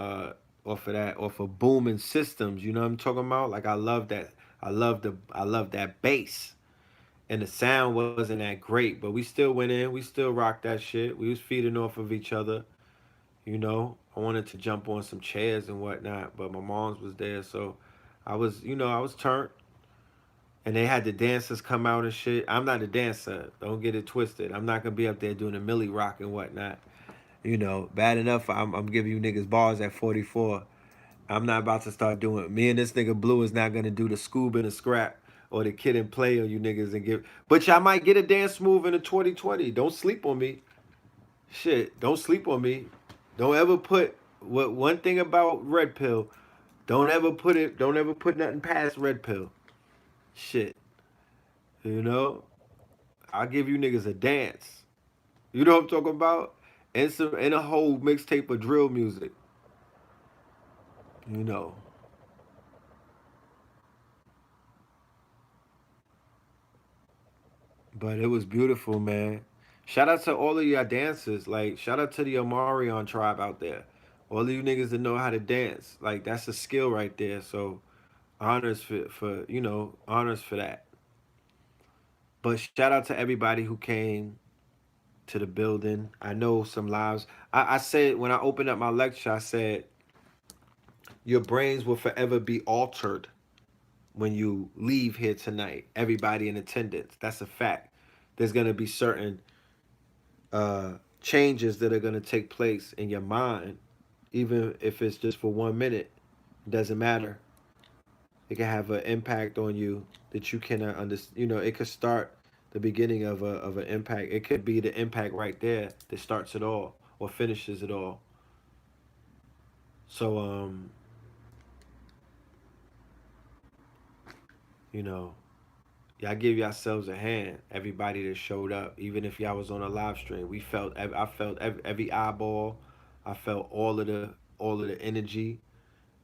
off of booming systems. You know what I'm talking about? Like I love that. I love that bass. And the sound wasn't that great, but we still went in. We still rocked that shit. We was feeding off of each other. I wanted to jump on some chairs and whatnot, but my mom's was there, so I was turned. And they had the dancers come out and shit. I'm not a dancer. Don't get it twisted. I'm not gonna be up there doing a millie rock and whatnot. Bad enough. I'm giving you niggas bars at 44. I'm not about to start doing. Me and this nigga Blue is not gonna do the Scoob and the scrap or the kid and play on you niggas and give. But y'all might get a dance move in the 2020. Don't sleep on me. Shit, don't sleep on me. Don't ever put what one thing about Red Pill. Don't ever put it. Don't ever put nothing past Red Pill. Shit, you know. I'll give you niggas a dance. You know what I'm talking about? And a whole mixtape of drill music. You know. But it was beautiful, man. Shout out to all of y'all dancers. Like, shout out to the Omarion tribe out there. All of you niggas that know how to dance. Like, that's a skill right there. So, honors honors for that. But shout out to everybody who came to the building. I know some lives. I said when I opened up my lecture, I said your brains will forever be altered when you leave here tonight. Everybody in attendance. That's a fact. There's gonna be certain changes that are gonna take place in your mind, even if it's just for 1 minute. It doesn't matter. It can have an impact on you that you cannot understand. It could start the beginning of an impact. It could be the impact right there that starts it all or finishes it all. So you know, y'all give yourselves a hand. Everybody that showed up, even if y'all was on a live stream, I felt every eyeball. I felt all of the energy.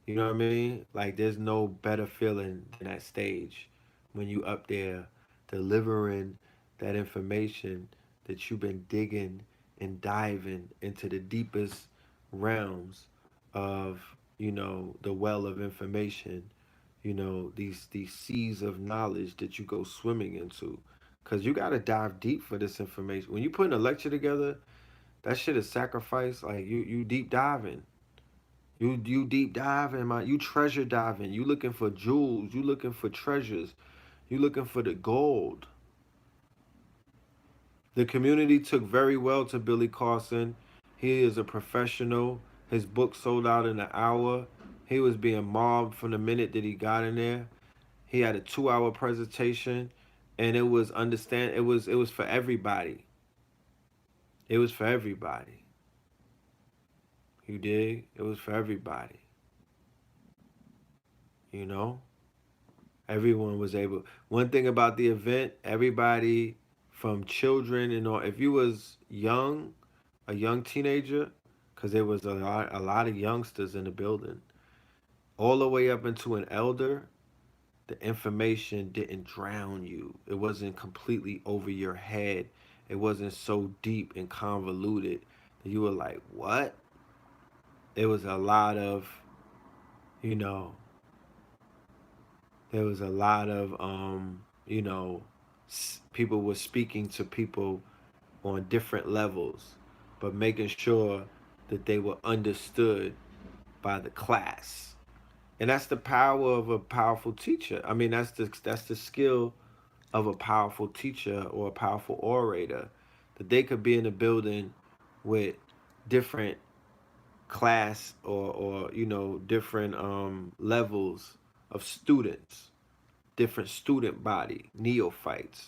You know what I mean? Like there's no better feeling than that stage when you up there delivering that information that you've been digging and diving into the deepest realms of, the well of information, these seas of knowledge that you go swimming into. Cause you gotta dive deep for this information. When you putting a lecture together, that shit is sacrifice. Like you deep diving. You deep diving, man. You treasure diving. You looking for jewels. You looking for treasures. You looking for the gold. The community took very well to Billy Carson. He is a professional. His book sold out in an hour. He was being mobbed from the minute that he got in there. He had a 2-hour presentation, and it was for everybody. It was for everybody. You dig? It was for everybody. You know? Everyone was able. One thing about the event, everybody from children and all, if you was young, a young teenager, because there was a lot of youngsters in the building, all the way up into an elder, the information didn't drown you. It wasn't completely over your head. It wasn't so deep and convoluted that you were like, what? It was a lot of, you know, there was a lot of people were speaking to people on different levels, but making sure that they were understood by the class. And that's the power of a powerful teacher. I mean, that's the skill of a powerful teacher or a powerful orator, that they could be in a building with different class or different levels of students, different student body, neophytes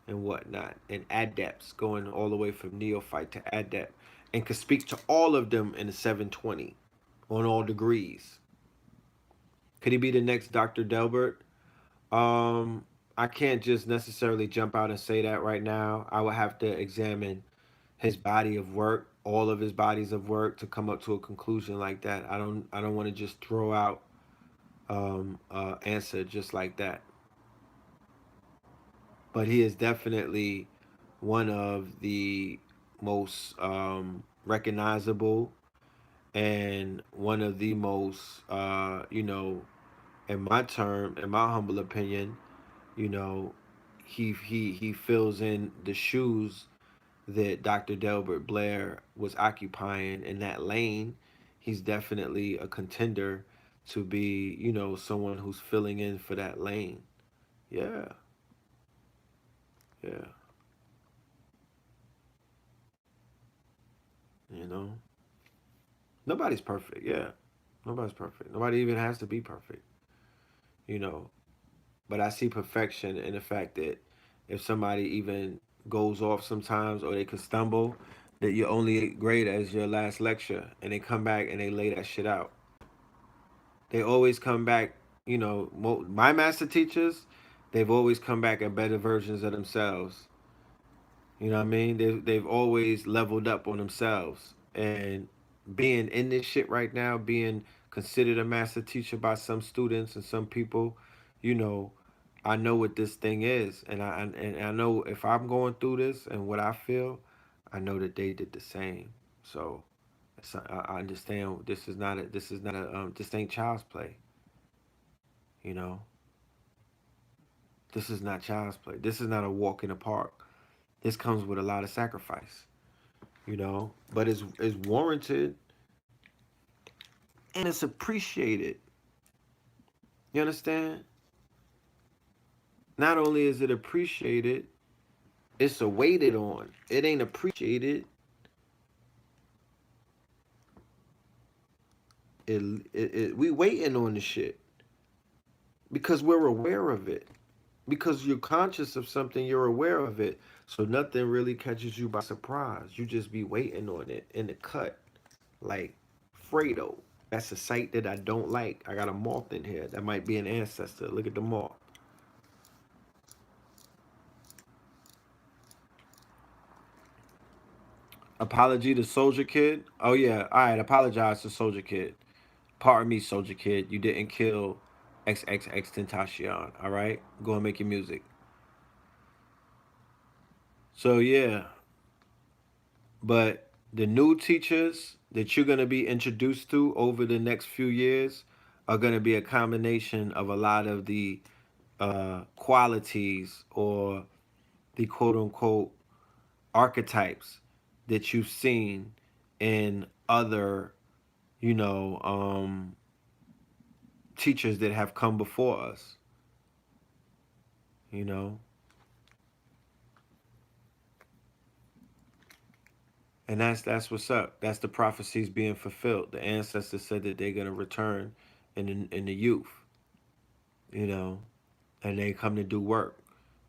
and whatnot, and adepts, going all the way from neophyte to adept. and could speak to all of them in the 720 on all degrees. Could he be the next Dr. Delbert? I can't just necessarily jump out and say that right now. I would have to examine his body of work, all of his bodies of work, to come up to a conclusion like that. I don't want to just throw out answer just like that. But he is definitely one of the most recognizable and one of the most in my term, in my humble opinion, you know, he fills in the shoes that Dr. Delbert Blair was occupying in that lane. He's definitely a contender to be, someone who's filling in for that lane. Yeah, yeah, you know. Nobody's perfect, yeah. Nobody's perfect. Nobody even has to be perfect, you know. But I see perfection in the fact that if somebody even goes off sometimes or they could stumble, that you're only great as your last lecture and they come back and they lay that shit out. They always come back, my master teachers, they've always come back at better versions of themselves. You know what I mean? They've always leveled up on themselves. And being in this shit right now, being considered a master teacher by some students and some people, you know, I know what this thing is, and I know if I'm going through this and what I feel, I know that they did the same. So I understand this ain't child's play. You know, this is not child's play. This is not a walk in the park. This comes with a lot of sacrifice. But it's warranted and it's appreciated. You understand? Not only is it appreciated, it's awaited on. It ain't appreciated. We waiting on the shit because we're aware of it. Because you're conscious of something, you're aware of it. So nothing really catches you by surprise. You just be waiting on it in the cut. Like Fredo. That's a sight that I don't like. I got a moth in here. That might be an ancestor. Look at the moth. Apology to Soldier Kid. Oh yeah. Alright, apologize to Soldier Kid. Pardon me, Soldier Kid. You didn't kill XXX Tentacion. Alright? Go and make your music. So yeah. But the new teachers that you're going to be introduced to over the next few years are going to be a combination of a lot of the qualities or the quote unquote archetypes that you've seen in other, you know, teachers that have come before us, you know. And that's what's up. That's the prophecies being fulfilled. The ancestors said that they're gonna return in the youth, you know, and they come to do work.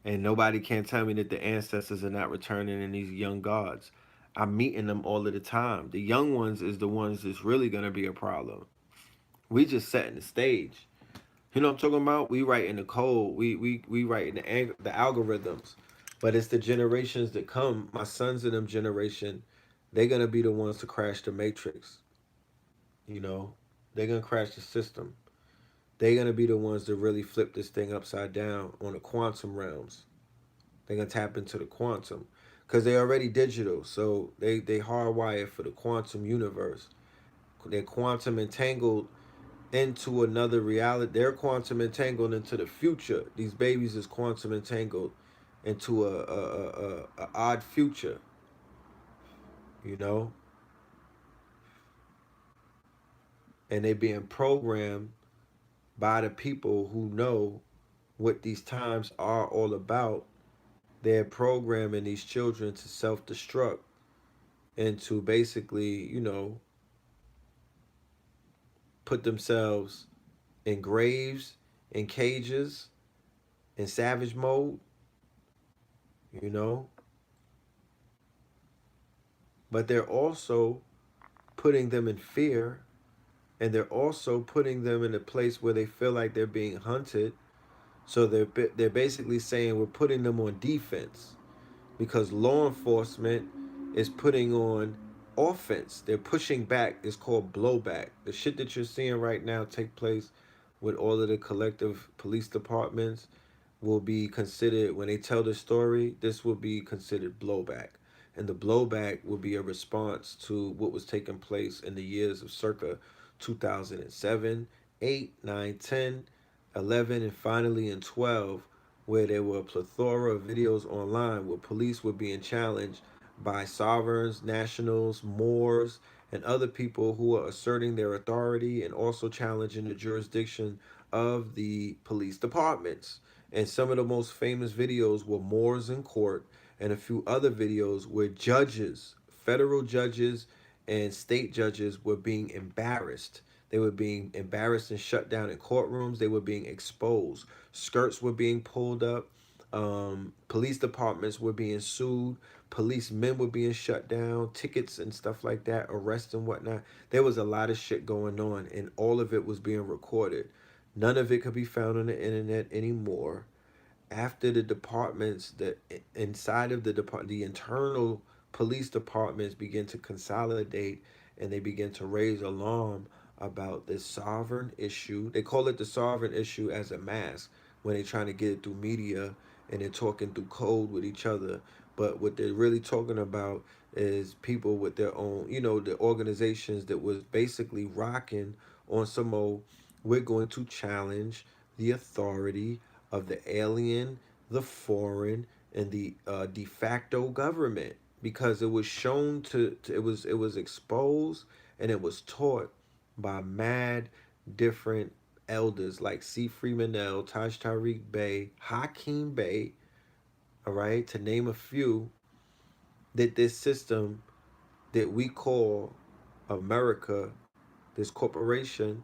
And nobody can tell me that the ancestors are not returning in these young gods. I'm meeting them all of the time. The young ones is the ones that's really gonna be a problem. We just setting the stage. You know what I'm talking about? We writing the code. We writing the algorithms. But it's the generations that come. My sons in them generation, they're gonna be the ones to crash the matrix. You know, they're gonna crash the system. They're gonna be the ones to really flip this thing upside down on the quantum realms. They're gonna tap into the quantum because they're already digital, so they hardwired for the quantum universe. They're quantum entangled into another reality. They're quantum entangled into the future. These babies is quantum entangled into a odd future. You know, and they being programmed by the people who know what these times are all about. They're programming these children to self-destruct and to basically, put themselves in graves, in cages, in savage mode, you know. but they're also putting them in fear, and they're also putting them in a place where they feel like they're being hunted. So they're basically saying we're putting them on defense because law enforcement is putting on offense. They're pushing back. It's called blowback. The shit that you're seeing right now take place with all of the collective police departments will be considered, when they tell the story, this will be considered blowback. And the blowback will be a response to what was taking place in the years of circa 2007, 8, 9, 10, 11, and finally in 12, where there were a plethora of videos online where police were being challenged by sovereigns, nationals, Moors, and other people who are asserting their authority and also challenging the jurisdiction of the police departments. And some of the most famous videos were Moors in court, and a few other videos where judges, federal judges, and state judges were being embarrassed. They were being embarrassed and shut down in courtrooms. They were being exposed. Skirts were being pulled up. Police departments were being sued. Policemen were being shut down. Tickets and stuff like that, arrests and whatnot. There was a lot of shit going on, and all of it was being recorded. None of it could be found on the internet anymore. After the departments, the inside of the internal police departments begin to consolidate, and they begin to raise alarm about this sovereign issue. They call it the sovereign issue as a mask when they're trying to get it through media, and they're talking through code with each other. But what they're really talking about is people with their own, the organizations that was basically rocking on some old, we're going to challenge the authority of the alien, the foreign, and the de facto government, because it was shown it was exposed, and it was taught by mad different elders like C. Freeman L, Taj Tariq Bey, Hakeem Bey, all right, to name a few, that this system that we call America, this corporation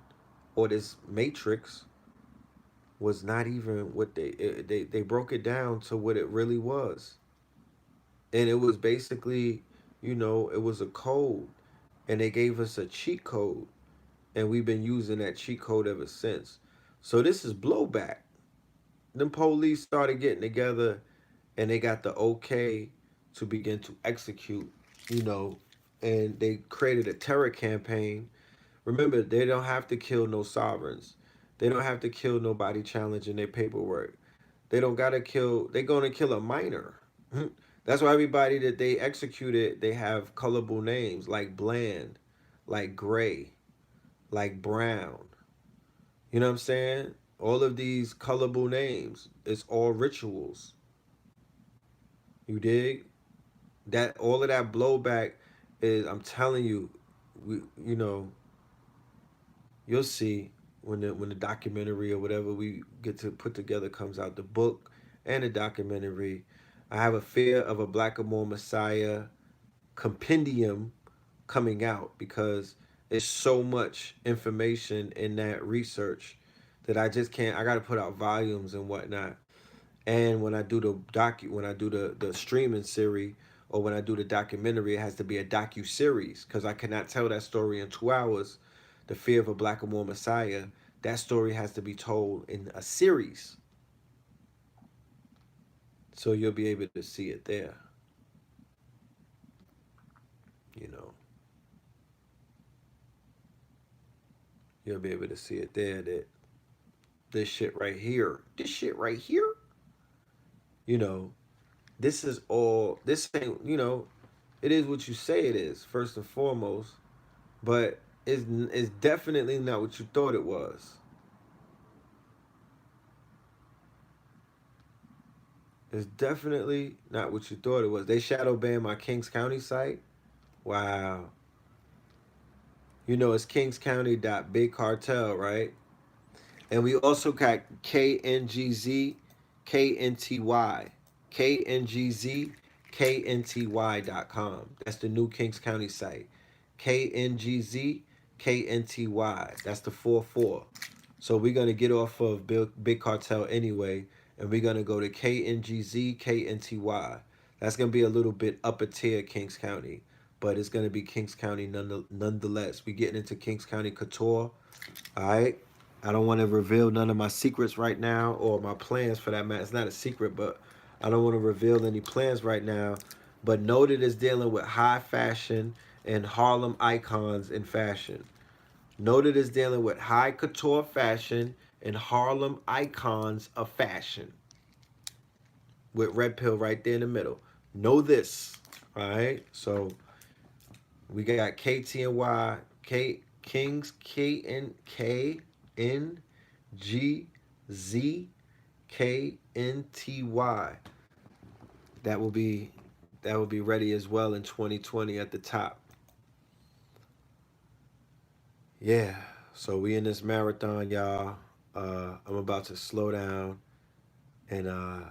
or this matrix, was not even what they broke it down to what it really was. And it was basically, it was a code, and they gave us a cheat code, and we've been using that cheat code ever since. So this is blowback. Them police started getting together, and they got the okay to begin to execute, you know, and they created a terror campaign. Remember, they don't have to kill no sovereigns. They don't have to kill nobody challenging their paperwork. They don't gotta kill. They gonna kill a minor. That's why everybody that they executed, they have colorable names like Bland, like Gray, like Brown. You know what I'm saying? All of these colorable names, it's all rituals. You dig? That all of that blowback is. I'm telling you, we, you'll see when the documentary or whatever we get to put together comes out, the book and the documentary. I have a Fear of a Blackamoor Messiah compendium coming out, because it's so much information in that research that I just can't. I got to put out volumes and whatnot. And when I do when I do the streaming series, or when I do the documentary, it has to be a docu series, because I cannot tell that story in 2 hours. The Fear of a Blackamoor Messiah. That story has to be told in a series, so you'll be able to see it there. You know, you'll be able to see it there. That this shit right here, you know, this is all. This ain't, it is what you say it is, first and foremost, but it's definitely not what you thought it was. It's definitely not what you thought it was. They shadow banned my Kings County site. Wow. It's Kings County Big Cartel, right? And we also got KNGZ, KNTY, KNGZ, KNTY.com. That's the new Kings County site. KNGZ, KNTY. That's the 4-4. So we're going to get off of Big Cartel anyway, and we're going to go to KNGZ, KNTY. That's going to be a little bit upper tier Kings County. but it's gonna be Kings County nonetheless. We getting into Kings County Couture. All right. I don't want to reveal none of my secrets right now, or my plans for that matter. It's not a secret, but I don't want to reveal any plans right now. But know that it's dealing with high fashion and Harlem icons in fashion. Know that it's dealing with high couture fashion and Harlem icons of fashion with Red Pill right there in the middle. Know this. All right. So we got KTNY, K Kings, KNKNGZKNTY. That will be ready as well in 2020 at the top. Yeah. So we in this marathon, y'all. I'm about to slow down and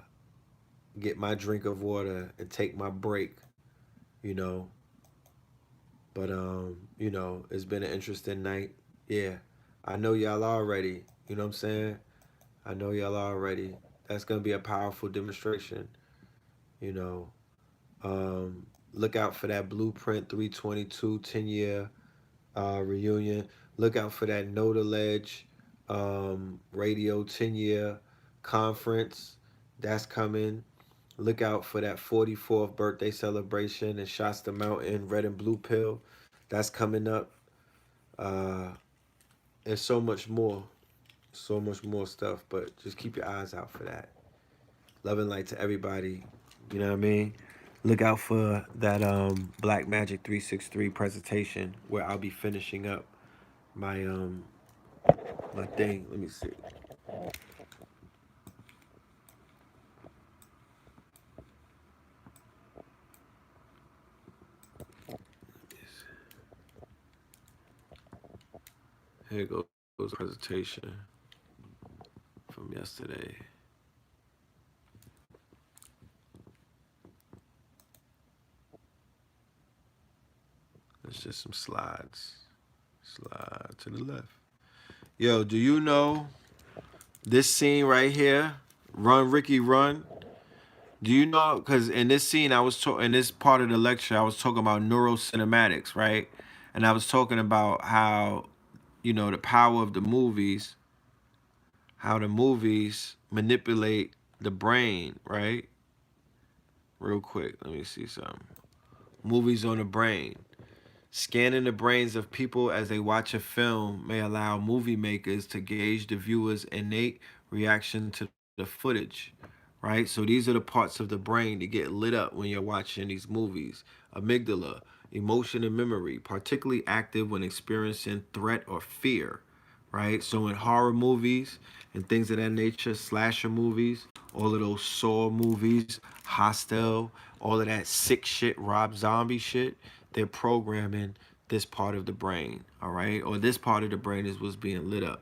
get my drink of water and take my break, you know. But it's been an interesting night. Yeah. I know y'all already. You know what I'm saying? I know y'all already. That's gonna be a powerful demonstration. You know, look out for that Blueprint 322 10-year reunion. Look out for that Note Ledge Radio 10-year conference. That's coming. Look out for that 44th birthday celebration in Shasta Mountain, Red and Blue Pill. That's coming up. Uh, and so much more. So much more stuff. But just keep your eyes out for that. Love and light to everybody. You know what I mean? Look out for that Black Magic 363 presentation where I'll be finishing up my my thing. Let me see. Here goes the presentation from yesterday. It's just some slides. Slide to the left. Yo, do you know this scene right here? Run, Ricky, run. Do you know? Because in this scene, in this part of the lecture, I was talking about neurocinematics, right? And I was talking about how, the power of the movies, how the movies manipulate the brain, right? Real quick, let me see something. Movies on the brain. Scanning the brains of people as they watch a film may allow movie makers to gauge the viewer's innate reaction to the footage, right? So these are the parts of the brain that get lit up when you're watching these movies. Amygdala, emotion and memory, particularly active when experiencing threat or fear, right? So in horror movies and things of that nature, slasher movies, all of those Saw movies, Hostel, all of that sick shit, Rob Zombie shit, they're programming this part of the brain, all right? Or this part of the brain is what's being lit up.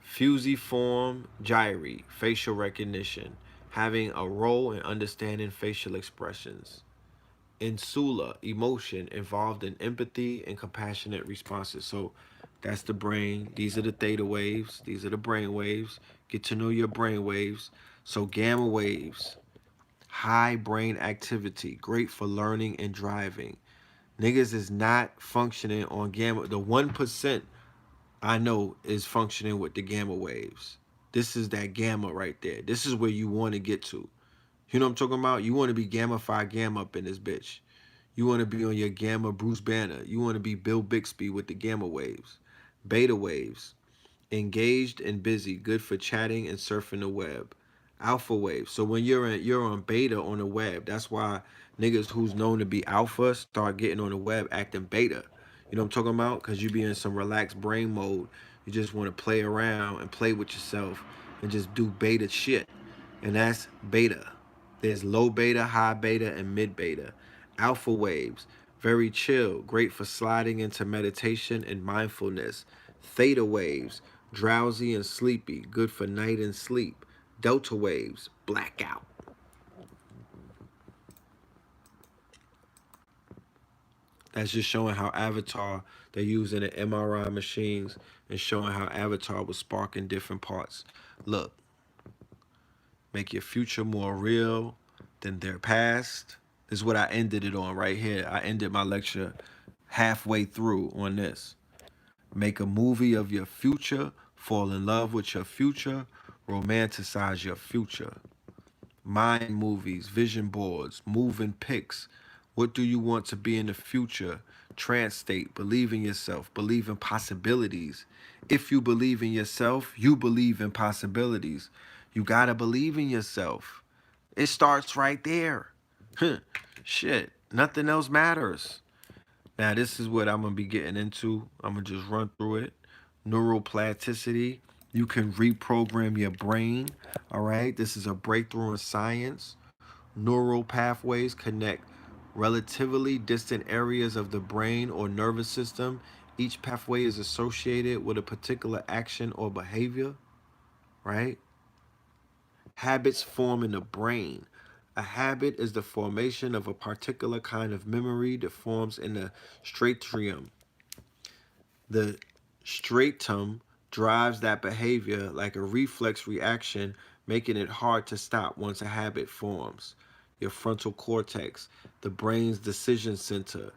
Fusiform gyri, facial recognition, having a role in understanding facial expressions. Insula, emotion involved in empathy and compassionate responses. So that's the brain. These are the theta waves. These are the brain waves. Get to know your brain waves. So gamma waves, high brain activity, great for learning and driving. Niggas is not functioning on gamma. The 1% I know is functioning with the gamma waves. This is that gamma right there. This is where you want to get to. You know what I'm talking about? You want to be gamma phi gamma up in this bitch. You want to be on your gamma Bruce Banner. You want to be Bill Bixby with the gamma waves. Beta waves, engaged and busy, good for chatting and surfing the web. Alpha wave. So when you're on beta on the web, that's why niggas who's known to be alpha start getting on the web acting beta. You know what I'm talking about? Because you be in some relaxed brain mode. You just want to play around and play with yourself and just do beta shit. And that's beta. There's low beta, high beta, and mid beta. Alpha waves, very chill, great for sliding into meditation and mindfulness. Theta waves, drowsy and sleepy, good for night and sleep. Delta waves, blackout. That's just showing how Avatar they're using the MRI machines and showing how Avatar was sparking different parts. Look, make your future more real than their past. This is what I ended it on right here. I ended my lecture halfway through on this. Make a movie of your future, fall in love with your future, romanticize your future. Mind movies, vision boards, moving pics. What do you want to be in the future? Trance state, believe in yourself, believe in possibilities. If you believe in yourself, you believe in possibilities. You gotta believe in yourself. It starts right there. Shit, nothing else matters. Now, this is what I'm going to be getting into. I'm going to just run through it. Neuroplasticity. You can reprogram your brain. All right. This is a breakthrough in science. Neural pathways connect relatively distant areas of the brain or nervous system. Each pathway is associated with a particular action or behavior. Right. Habits form in the brain. A habit is the formation of a particular kind of memory that forms in the stratum. The stratum drives that behavior like a reflex reaction, making it hard to stop once a habit forms. Your frontal cortex, the brain's decision center,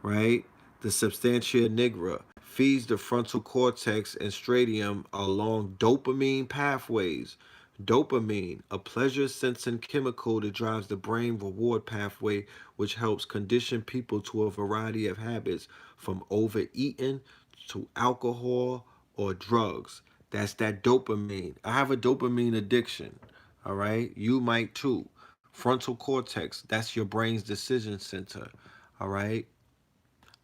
right? The substantia nigra feeds the frontal cortex and striatum along dopamine pathways. Dopamine, a pleasure sensing chemical that drives the brain reward pathway, which helps condition people to a variety of habits from overeating to alcohol or drugs. That's that dopamine. I have a dopamine addiction. All right. You might too. Frontal cortex, that's your brain's decision center. All right.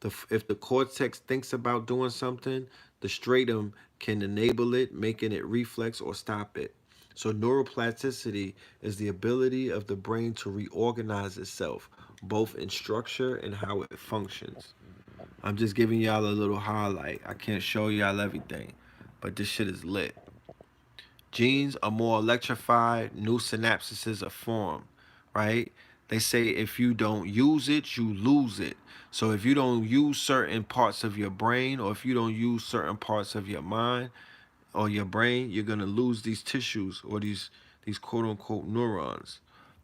If the cortex thinks about doing something, the stratum can enable it, making it reflex or stop it. So neuroplasticity is the ability of the brain to reorganize itself, both in structure and how it functions. I'm just giving y'all a little highlight. I can't show y'all everything, but this shit is lit. Genes are more electrified, new synapses are formed, right? They say if you don't use it, you lose it. So if you don't use certain parts of your brain or if you don't use certain parts of your mind or your brain, you're gonna lose these tissues or these quote unquote neurons.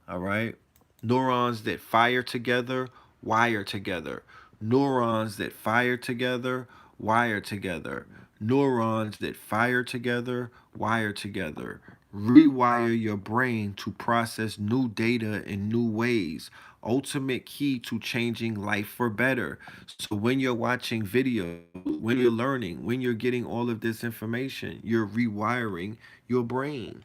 All right. Neurons that fire together, wire together. Neurons that fire together, wire together. Neurons that fire together, wire together. Rewire your brain to process new data in new ways. Ultimate key to changing life for better. So when you're watching videos, when you're learning, when you're getting all of this information, you're rewiring your brain.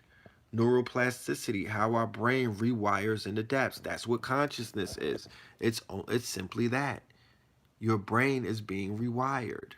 Neuroplasticity, how our brain rewires and adapts. That's what consciousness is. It's simply that. Your brain is being rewired.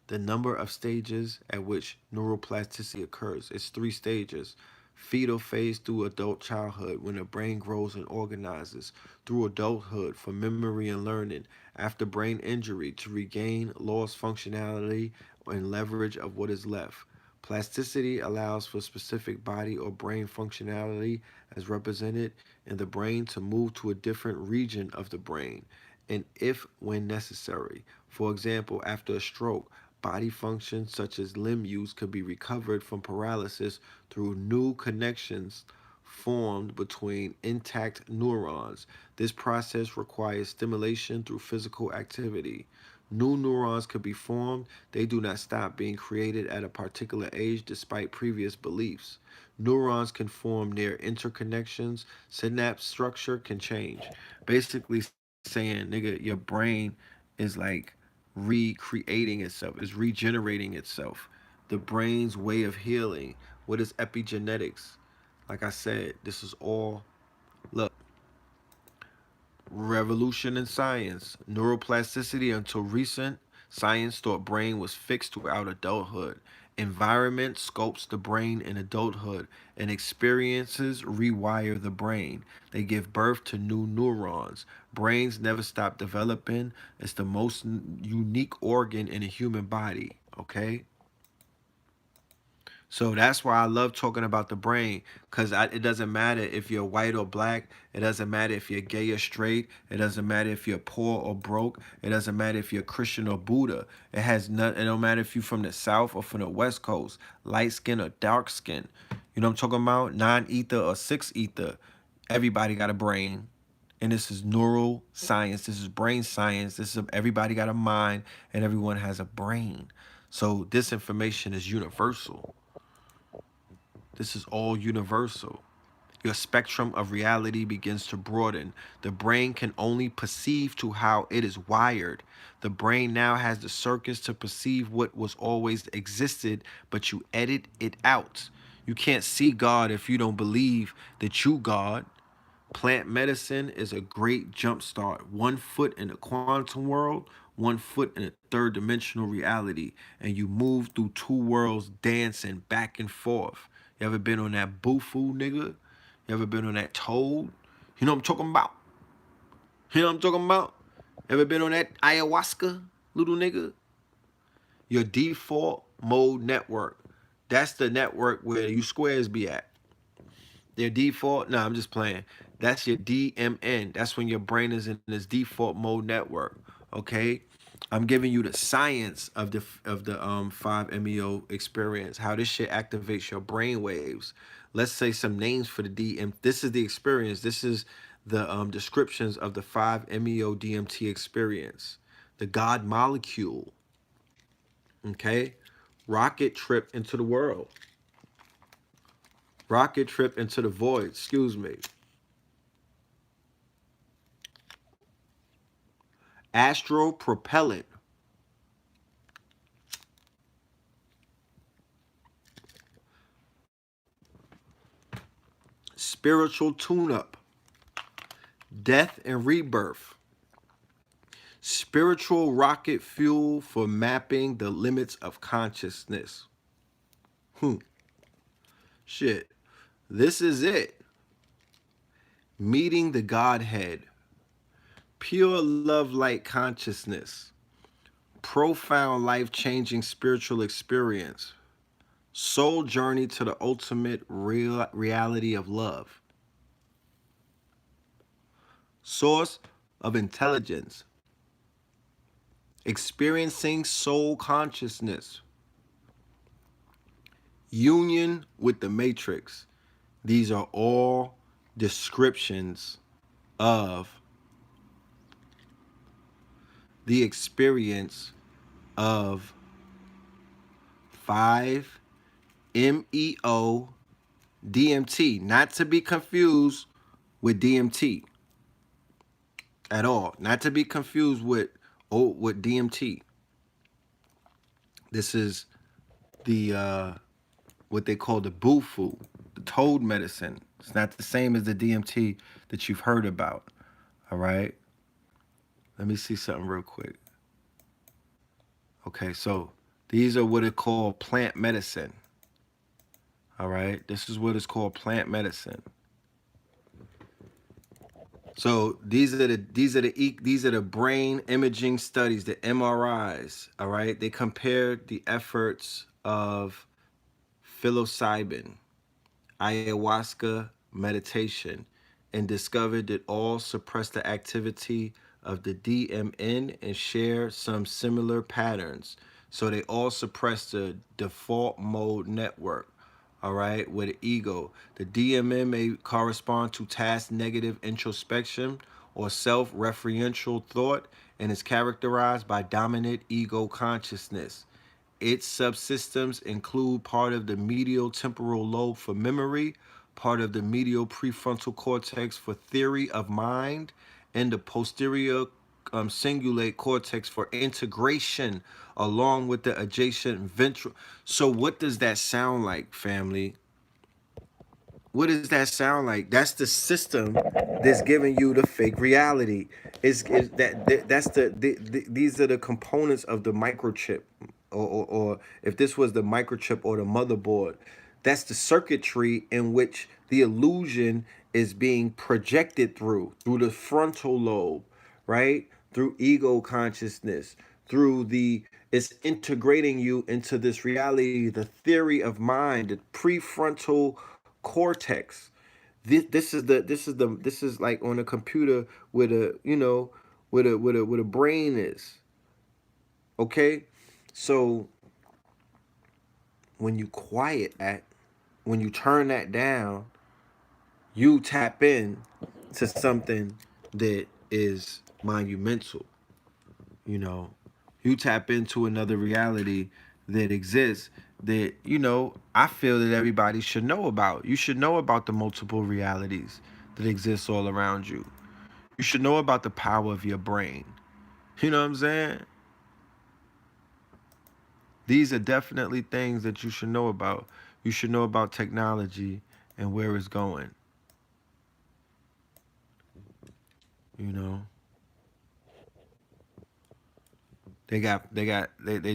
The number of stages at which neuroplasticity occurs. It's three stages. Fetal phase through adult childhood when the brain grows and organizes. Through adulthood for memory and learning. After brain injury to regain lost functionality and leverage of what is left. Plasticity allows for specific body or brain functionality as represented in the brain to move to a different region of the brain, and if when necessary. For example, after a stroke, body functions such as limb use could be recovered from paralysis through new connections formed between intact neurons. This process requires stimulation through physical activity. New neurons could be formed. They do not stop being created at a particular age despite previous beliefs. Neurons can form near interconnections. Synapse structure can change. Basically saying, nigga, your brain is like recreating itself, is regenerating itself. The brain's way of healing. What is epigenetics? Like I said, this is all, look, revolution in science. Neuroplasticity until recent science thought brain was fixed throughout adulthood. Environment sculpts the brain in adulthood, and experiences rewire the brain. They give birth to new neurons. Brains never stop developing. It's the most unique organ in a human body, okay? So that's why I love talking about the brain, because it doesn't matter if you're white or black. It doesn't matter if you're gay or straight. It doesn't matter if you're poor or broke. It doesn't matter if you're Christian or Buddha. It don't matter if you're from the South or from the West Coast, light skin or dark skin. You know what I'm talking about? 9 ether or 6 ether. Everybody got a brain. And this is neural science. This is brain science. This is everybody got a mind and everyone has a brain. So this information is universal. This is all universal. Your spectrum of reality begins to broaden. The brain can only perceive to how it is wired. The brain now has the circuits to perceive what was always existed, but you edit it out. You can't see God if you don't believe that you God. Plant medicine is a great jumpstart. 1 foot in the quantum world, 1 foot in a third dimensional reality, and you move through two worlds dancing back and forth. You ever been on that Bufu, nigga? You ever been on that Toad? You know what I'm talking about? You know what I'm talking about? Ever been on that ayahuasca, little nigga? Your default mode network. That's the network where you squares be at. Their default, no, I'm just playing. That's your DMN. That's when your brain is in this default mode network. Okay, I'm giving you the science of the 5-MeO experience. How this shit activates your brain waves. Let's say some names for the DM. This is the experience. This is the descriptions of the 5-MeO DMT experience. The God molecule. Okay, rocket trip into the world. Rocket trip into the void. Excuse me. Astral propellant, spiritual tune-up, death and rebirth, spiritual rocket fuel for mapping the limits of consciousness. Hmm. Shit. This is it. Meeting the Godhead, pure love light consciousness, profound life-changing spiritual experience, soul journey to the ultimate reality of love, source of intelligence, experiencing soul consciousness, union with the matrix. These are all descriptions of the experience of 5-MeO DMT, not to be confused with DMT at all, not to be confused with DMT. This is the what they call the bufu, the toad medicine. It's not the same as the DMT that you've heard about. All right. Let me see something real quick. Okay, so these are what it called plant medicine. All right, this is what is called plant medicine. So these are the brain imaging studies, the MRIs. All right, they compared the efforts of psilocybin, ayahuasca meditation, and discovered that all suppress the activity of the DMN and share some similar patterns. So they all suppress the default mode network. All right, with the ego. The DMN may correspond to task negative introspection or self referential thought and is characterized by dominant ego consciousness. Its subsystems include part of the medial temporal lobe for memory, part of the medial prefrontal cortex for theory of mind, and the posterior cingulate cortex for integration, along with the adjacent ventral. So, what does that sound like, family? What does that sound like? That's the system that's giving you the fake reality. Is that's these are the components of the microchip, or if this was the microchip or the motherboard, that's the circuitry in which the illusion is being projected through the frontal lobe, right? Through ego consciousness, through the it's integrating you into this reality, the theory of mind, the prefrontal cortex. This is like on a computer with a with a brain is. Okay? So when you quiet that, when you turn that down, you tap in to something that is monumental. You know, you tap into another reality that exists that, I feel that everybody should know about. You should know about the multiple realities that exist all around you. You should know about the power of your brain. You know what I'm saying? These are definitely things that you should know about. You should know about technology and where it's going. You know, they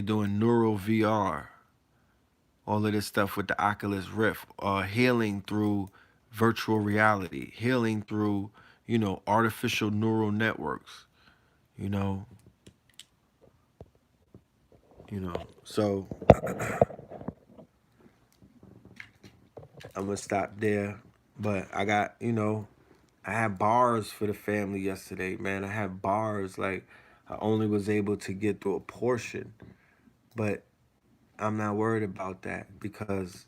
doing neural VR, all of this stuff with the Oculus Rift, healing through virtual reality, healing through, artificial neural networks. You know, So I'm gonna stop there. But I had bars for the family yesterday, man. I had bars. Like, I only was able to get through a portion, but I'm not worried about that because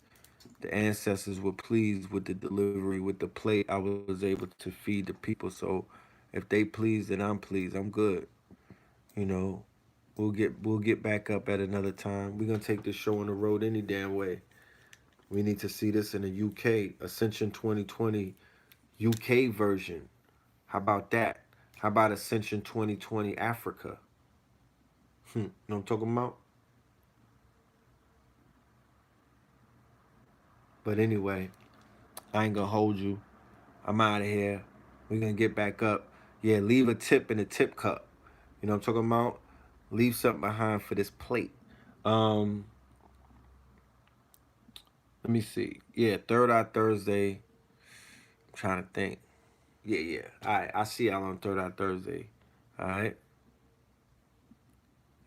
the ancestors were pleased with the delivery, with the plate I was able to feed the people. So if they pleased, then I'm pleased. I'm good. You know, we'll get back up at another time. We're gonna take this show on the road any damn way. We need to see this in the UK Ascension 2020 UK version. How about that? How about Ascension 2020 Africa? You know what I'm talking about? But anyway, I ain't gonna hold you. I'm out of here. We're gonna get back up. Yeah, leave a tip in the tip cup. You know what I'm talking about? Leave something behind for this plate. Um, Let me see. Yeah, Third Eye Thursday. I'm trying to think. Yeah, yeah. All right, I see y'all on Third Eye Thursday. All right,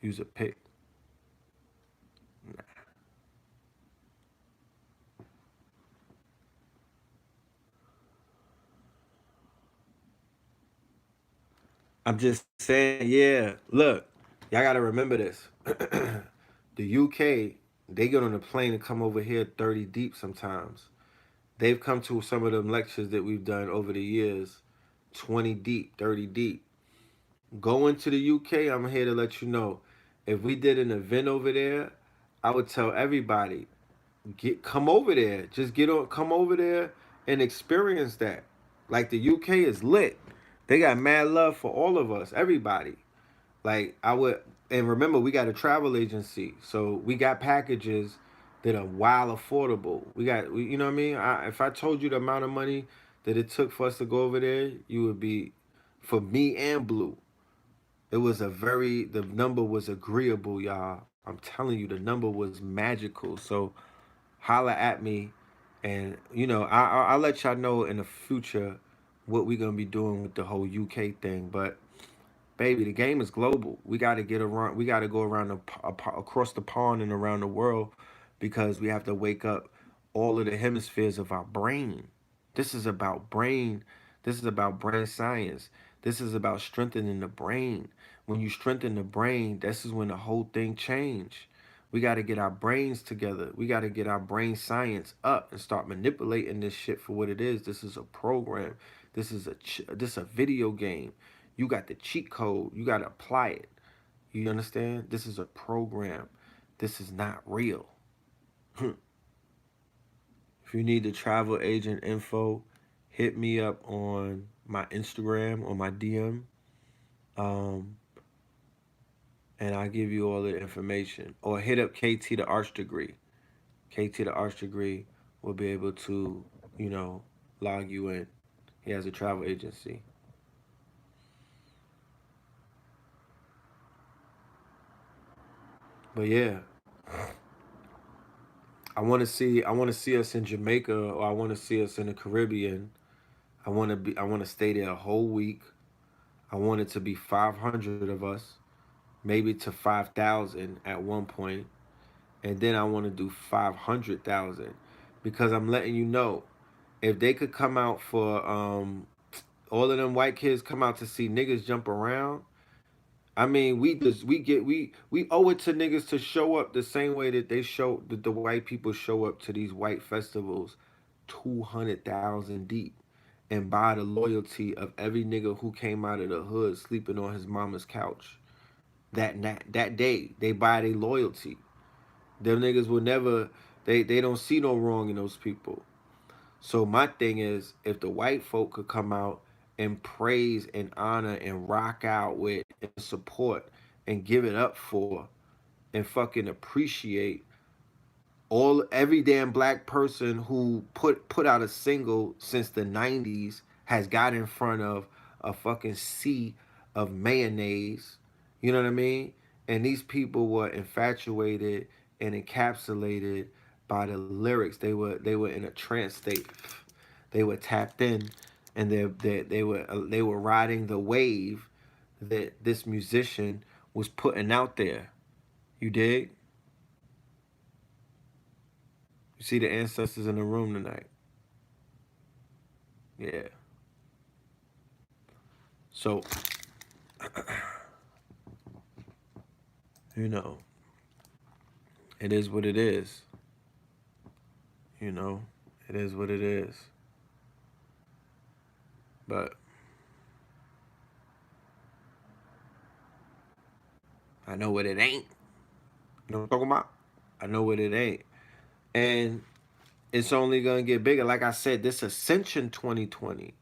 use a pick. I'm just saying, yeah. Look, y'all gotta remember this. The UK, they get on a plane and come over here 30 deep sometimes. They've come to some of them lectures that we've done over the years, 20 deep, 30 deep. Going to the UK, I'm here to let you know. If we did an event over there, I would tell everybody, come over there. Just come over there and experience that. Like, the UK is lit. They got mad love for all of us, everybody. Like, I would, and remember, we got a travel agency, so we got packages that are wild affordable. You know what I mean? If I told you the amount of money that it took for us to go over there, you would be, for me and Blue, the number was agreeable, y'all. I'm telling you, the number was magical. So holla at me, and I'll let y'all know in the future what we're gonna be doing with the whole UK thing, but baby, the game is global. We got to get around. We got to go around across the pond and around the world because we have to wake up all of the hemispheres of our brain. This is about brain. This is about brain science. This is about strengthening the brain. When you strengthen the brain, this is when the whole thing change. We got to get our brains together. We got to get our brain science up and start manipulating this shit for what it is. This is a program. This is a video game. You got the cheat code. You got to apply it. You understand? This is a program. This is not real. If you need the travel agent info, hit me up on my Instagram or my DM, um, and I'll give you all the information. Or hit up KT the Arch Degree. KT the Arch Degree will be able to, you know, log you in. He has a travel agency. But yeah, I want to see us in Jamaica, or I want to see us in the Caribbean. I want to stay there a whole week. I want it to be 500 of us, maybe to 5,000 at one point, and then I want to do 500,000 because I'm letting you know, if they could come out for all of them white kids come out to see niggas jump around. I mean, we owe it to niggas to show up the same way that the white people show up to these white festivals, 200,000 deep. and buy the loyalty of every nigga who came out of the hood sleeping on his mama's couch. That day, they buy their loyalty. Them niggas will never. They don't see no wrong in those people. So my thing is, if the white folk could come out and praise and honor and rock out with and support and give it up for and fucking appreciate every damn black person who put out a single since the 90s has got in front of a fucking sea of mayonnaise. You know what I mean? And these people were infatuated and encapsulated by the lyrics. They were in a trance state. They were tapped in, and they were riding the wave that this musician was putting out there. You dig? You see the ancestors in the room tonight. Yeah. So, you know, it is what it is. You know, it is what it is. But I know what it ain't. You know what I'm talking about? I know what it ain't. And it's only going to get bigger. Like I said, this Ascension 2020.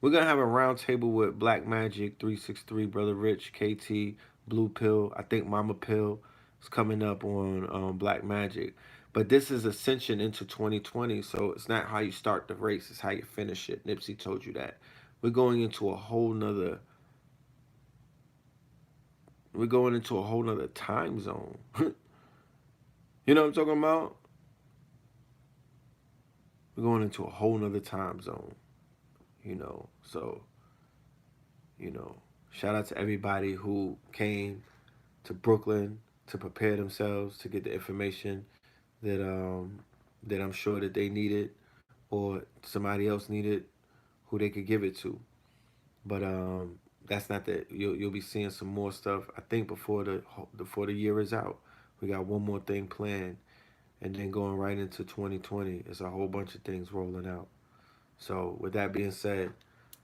We're going to have a round table with Black Magic, 363, Brother Rich, KT, Blue Pill. I think Mama Pill is coming up on Black Magic. But this is Ascension into 2020. So it's not how you start the race, it's how you finish it. Nipsey told you that. We're going into a whole nother. We're going into a whole nother time zone. You know what I'm talking about? We're going into a whole nother time zone. So, you know, shout out to everybody who came to Brooklyn to prepare themselves to get the information that I'm sure that they needed or somebody else needed who they could give it to. But that's not that. You'll be seeing some more stuff. I think before the year is out, we got one more thing planned, and then going right into 2020, it's a whole bunch of things rolling out. So with that being said,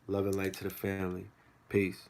love and light to the family. Peace.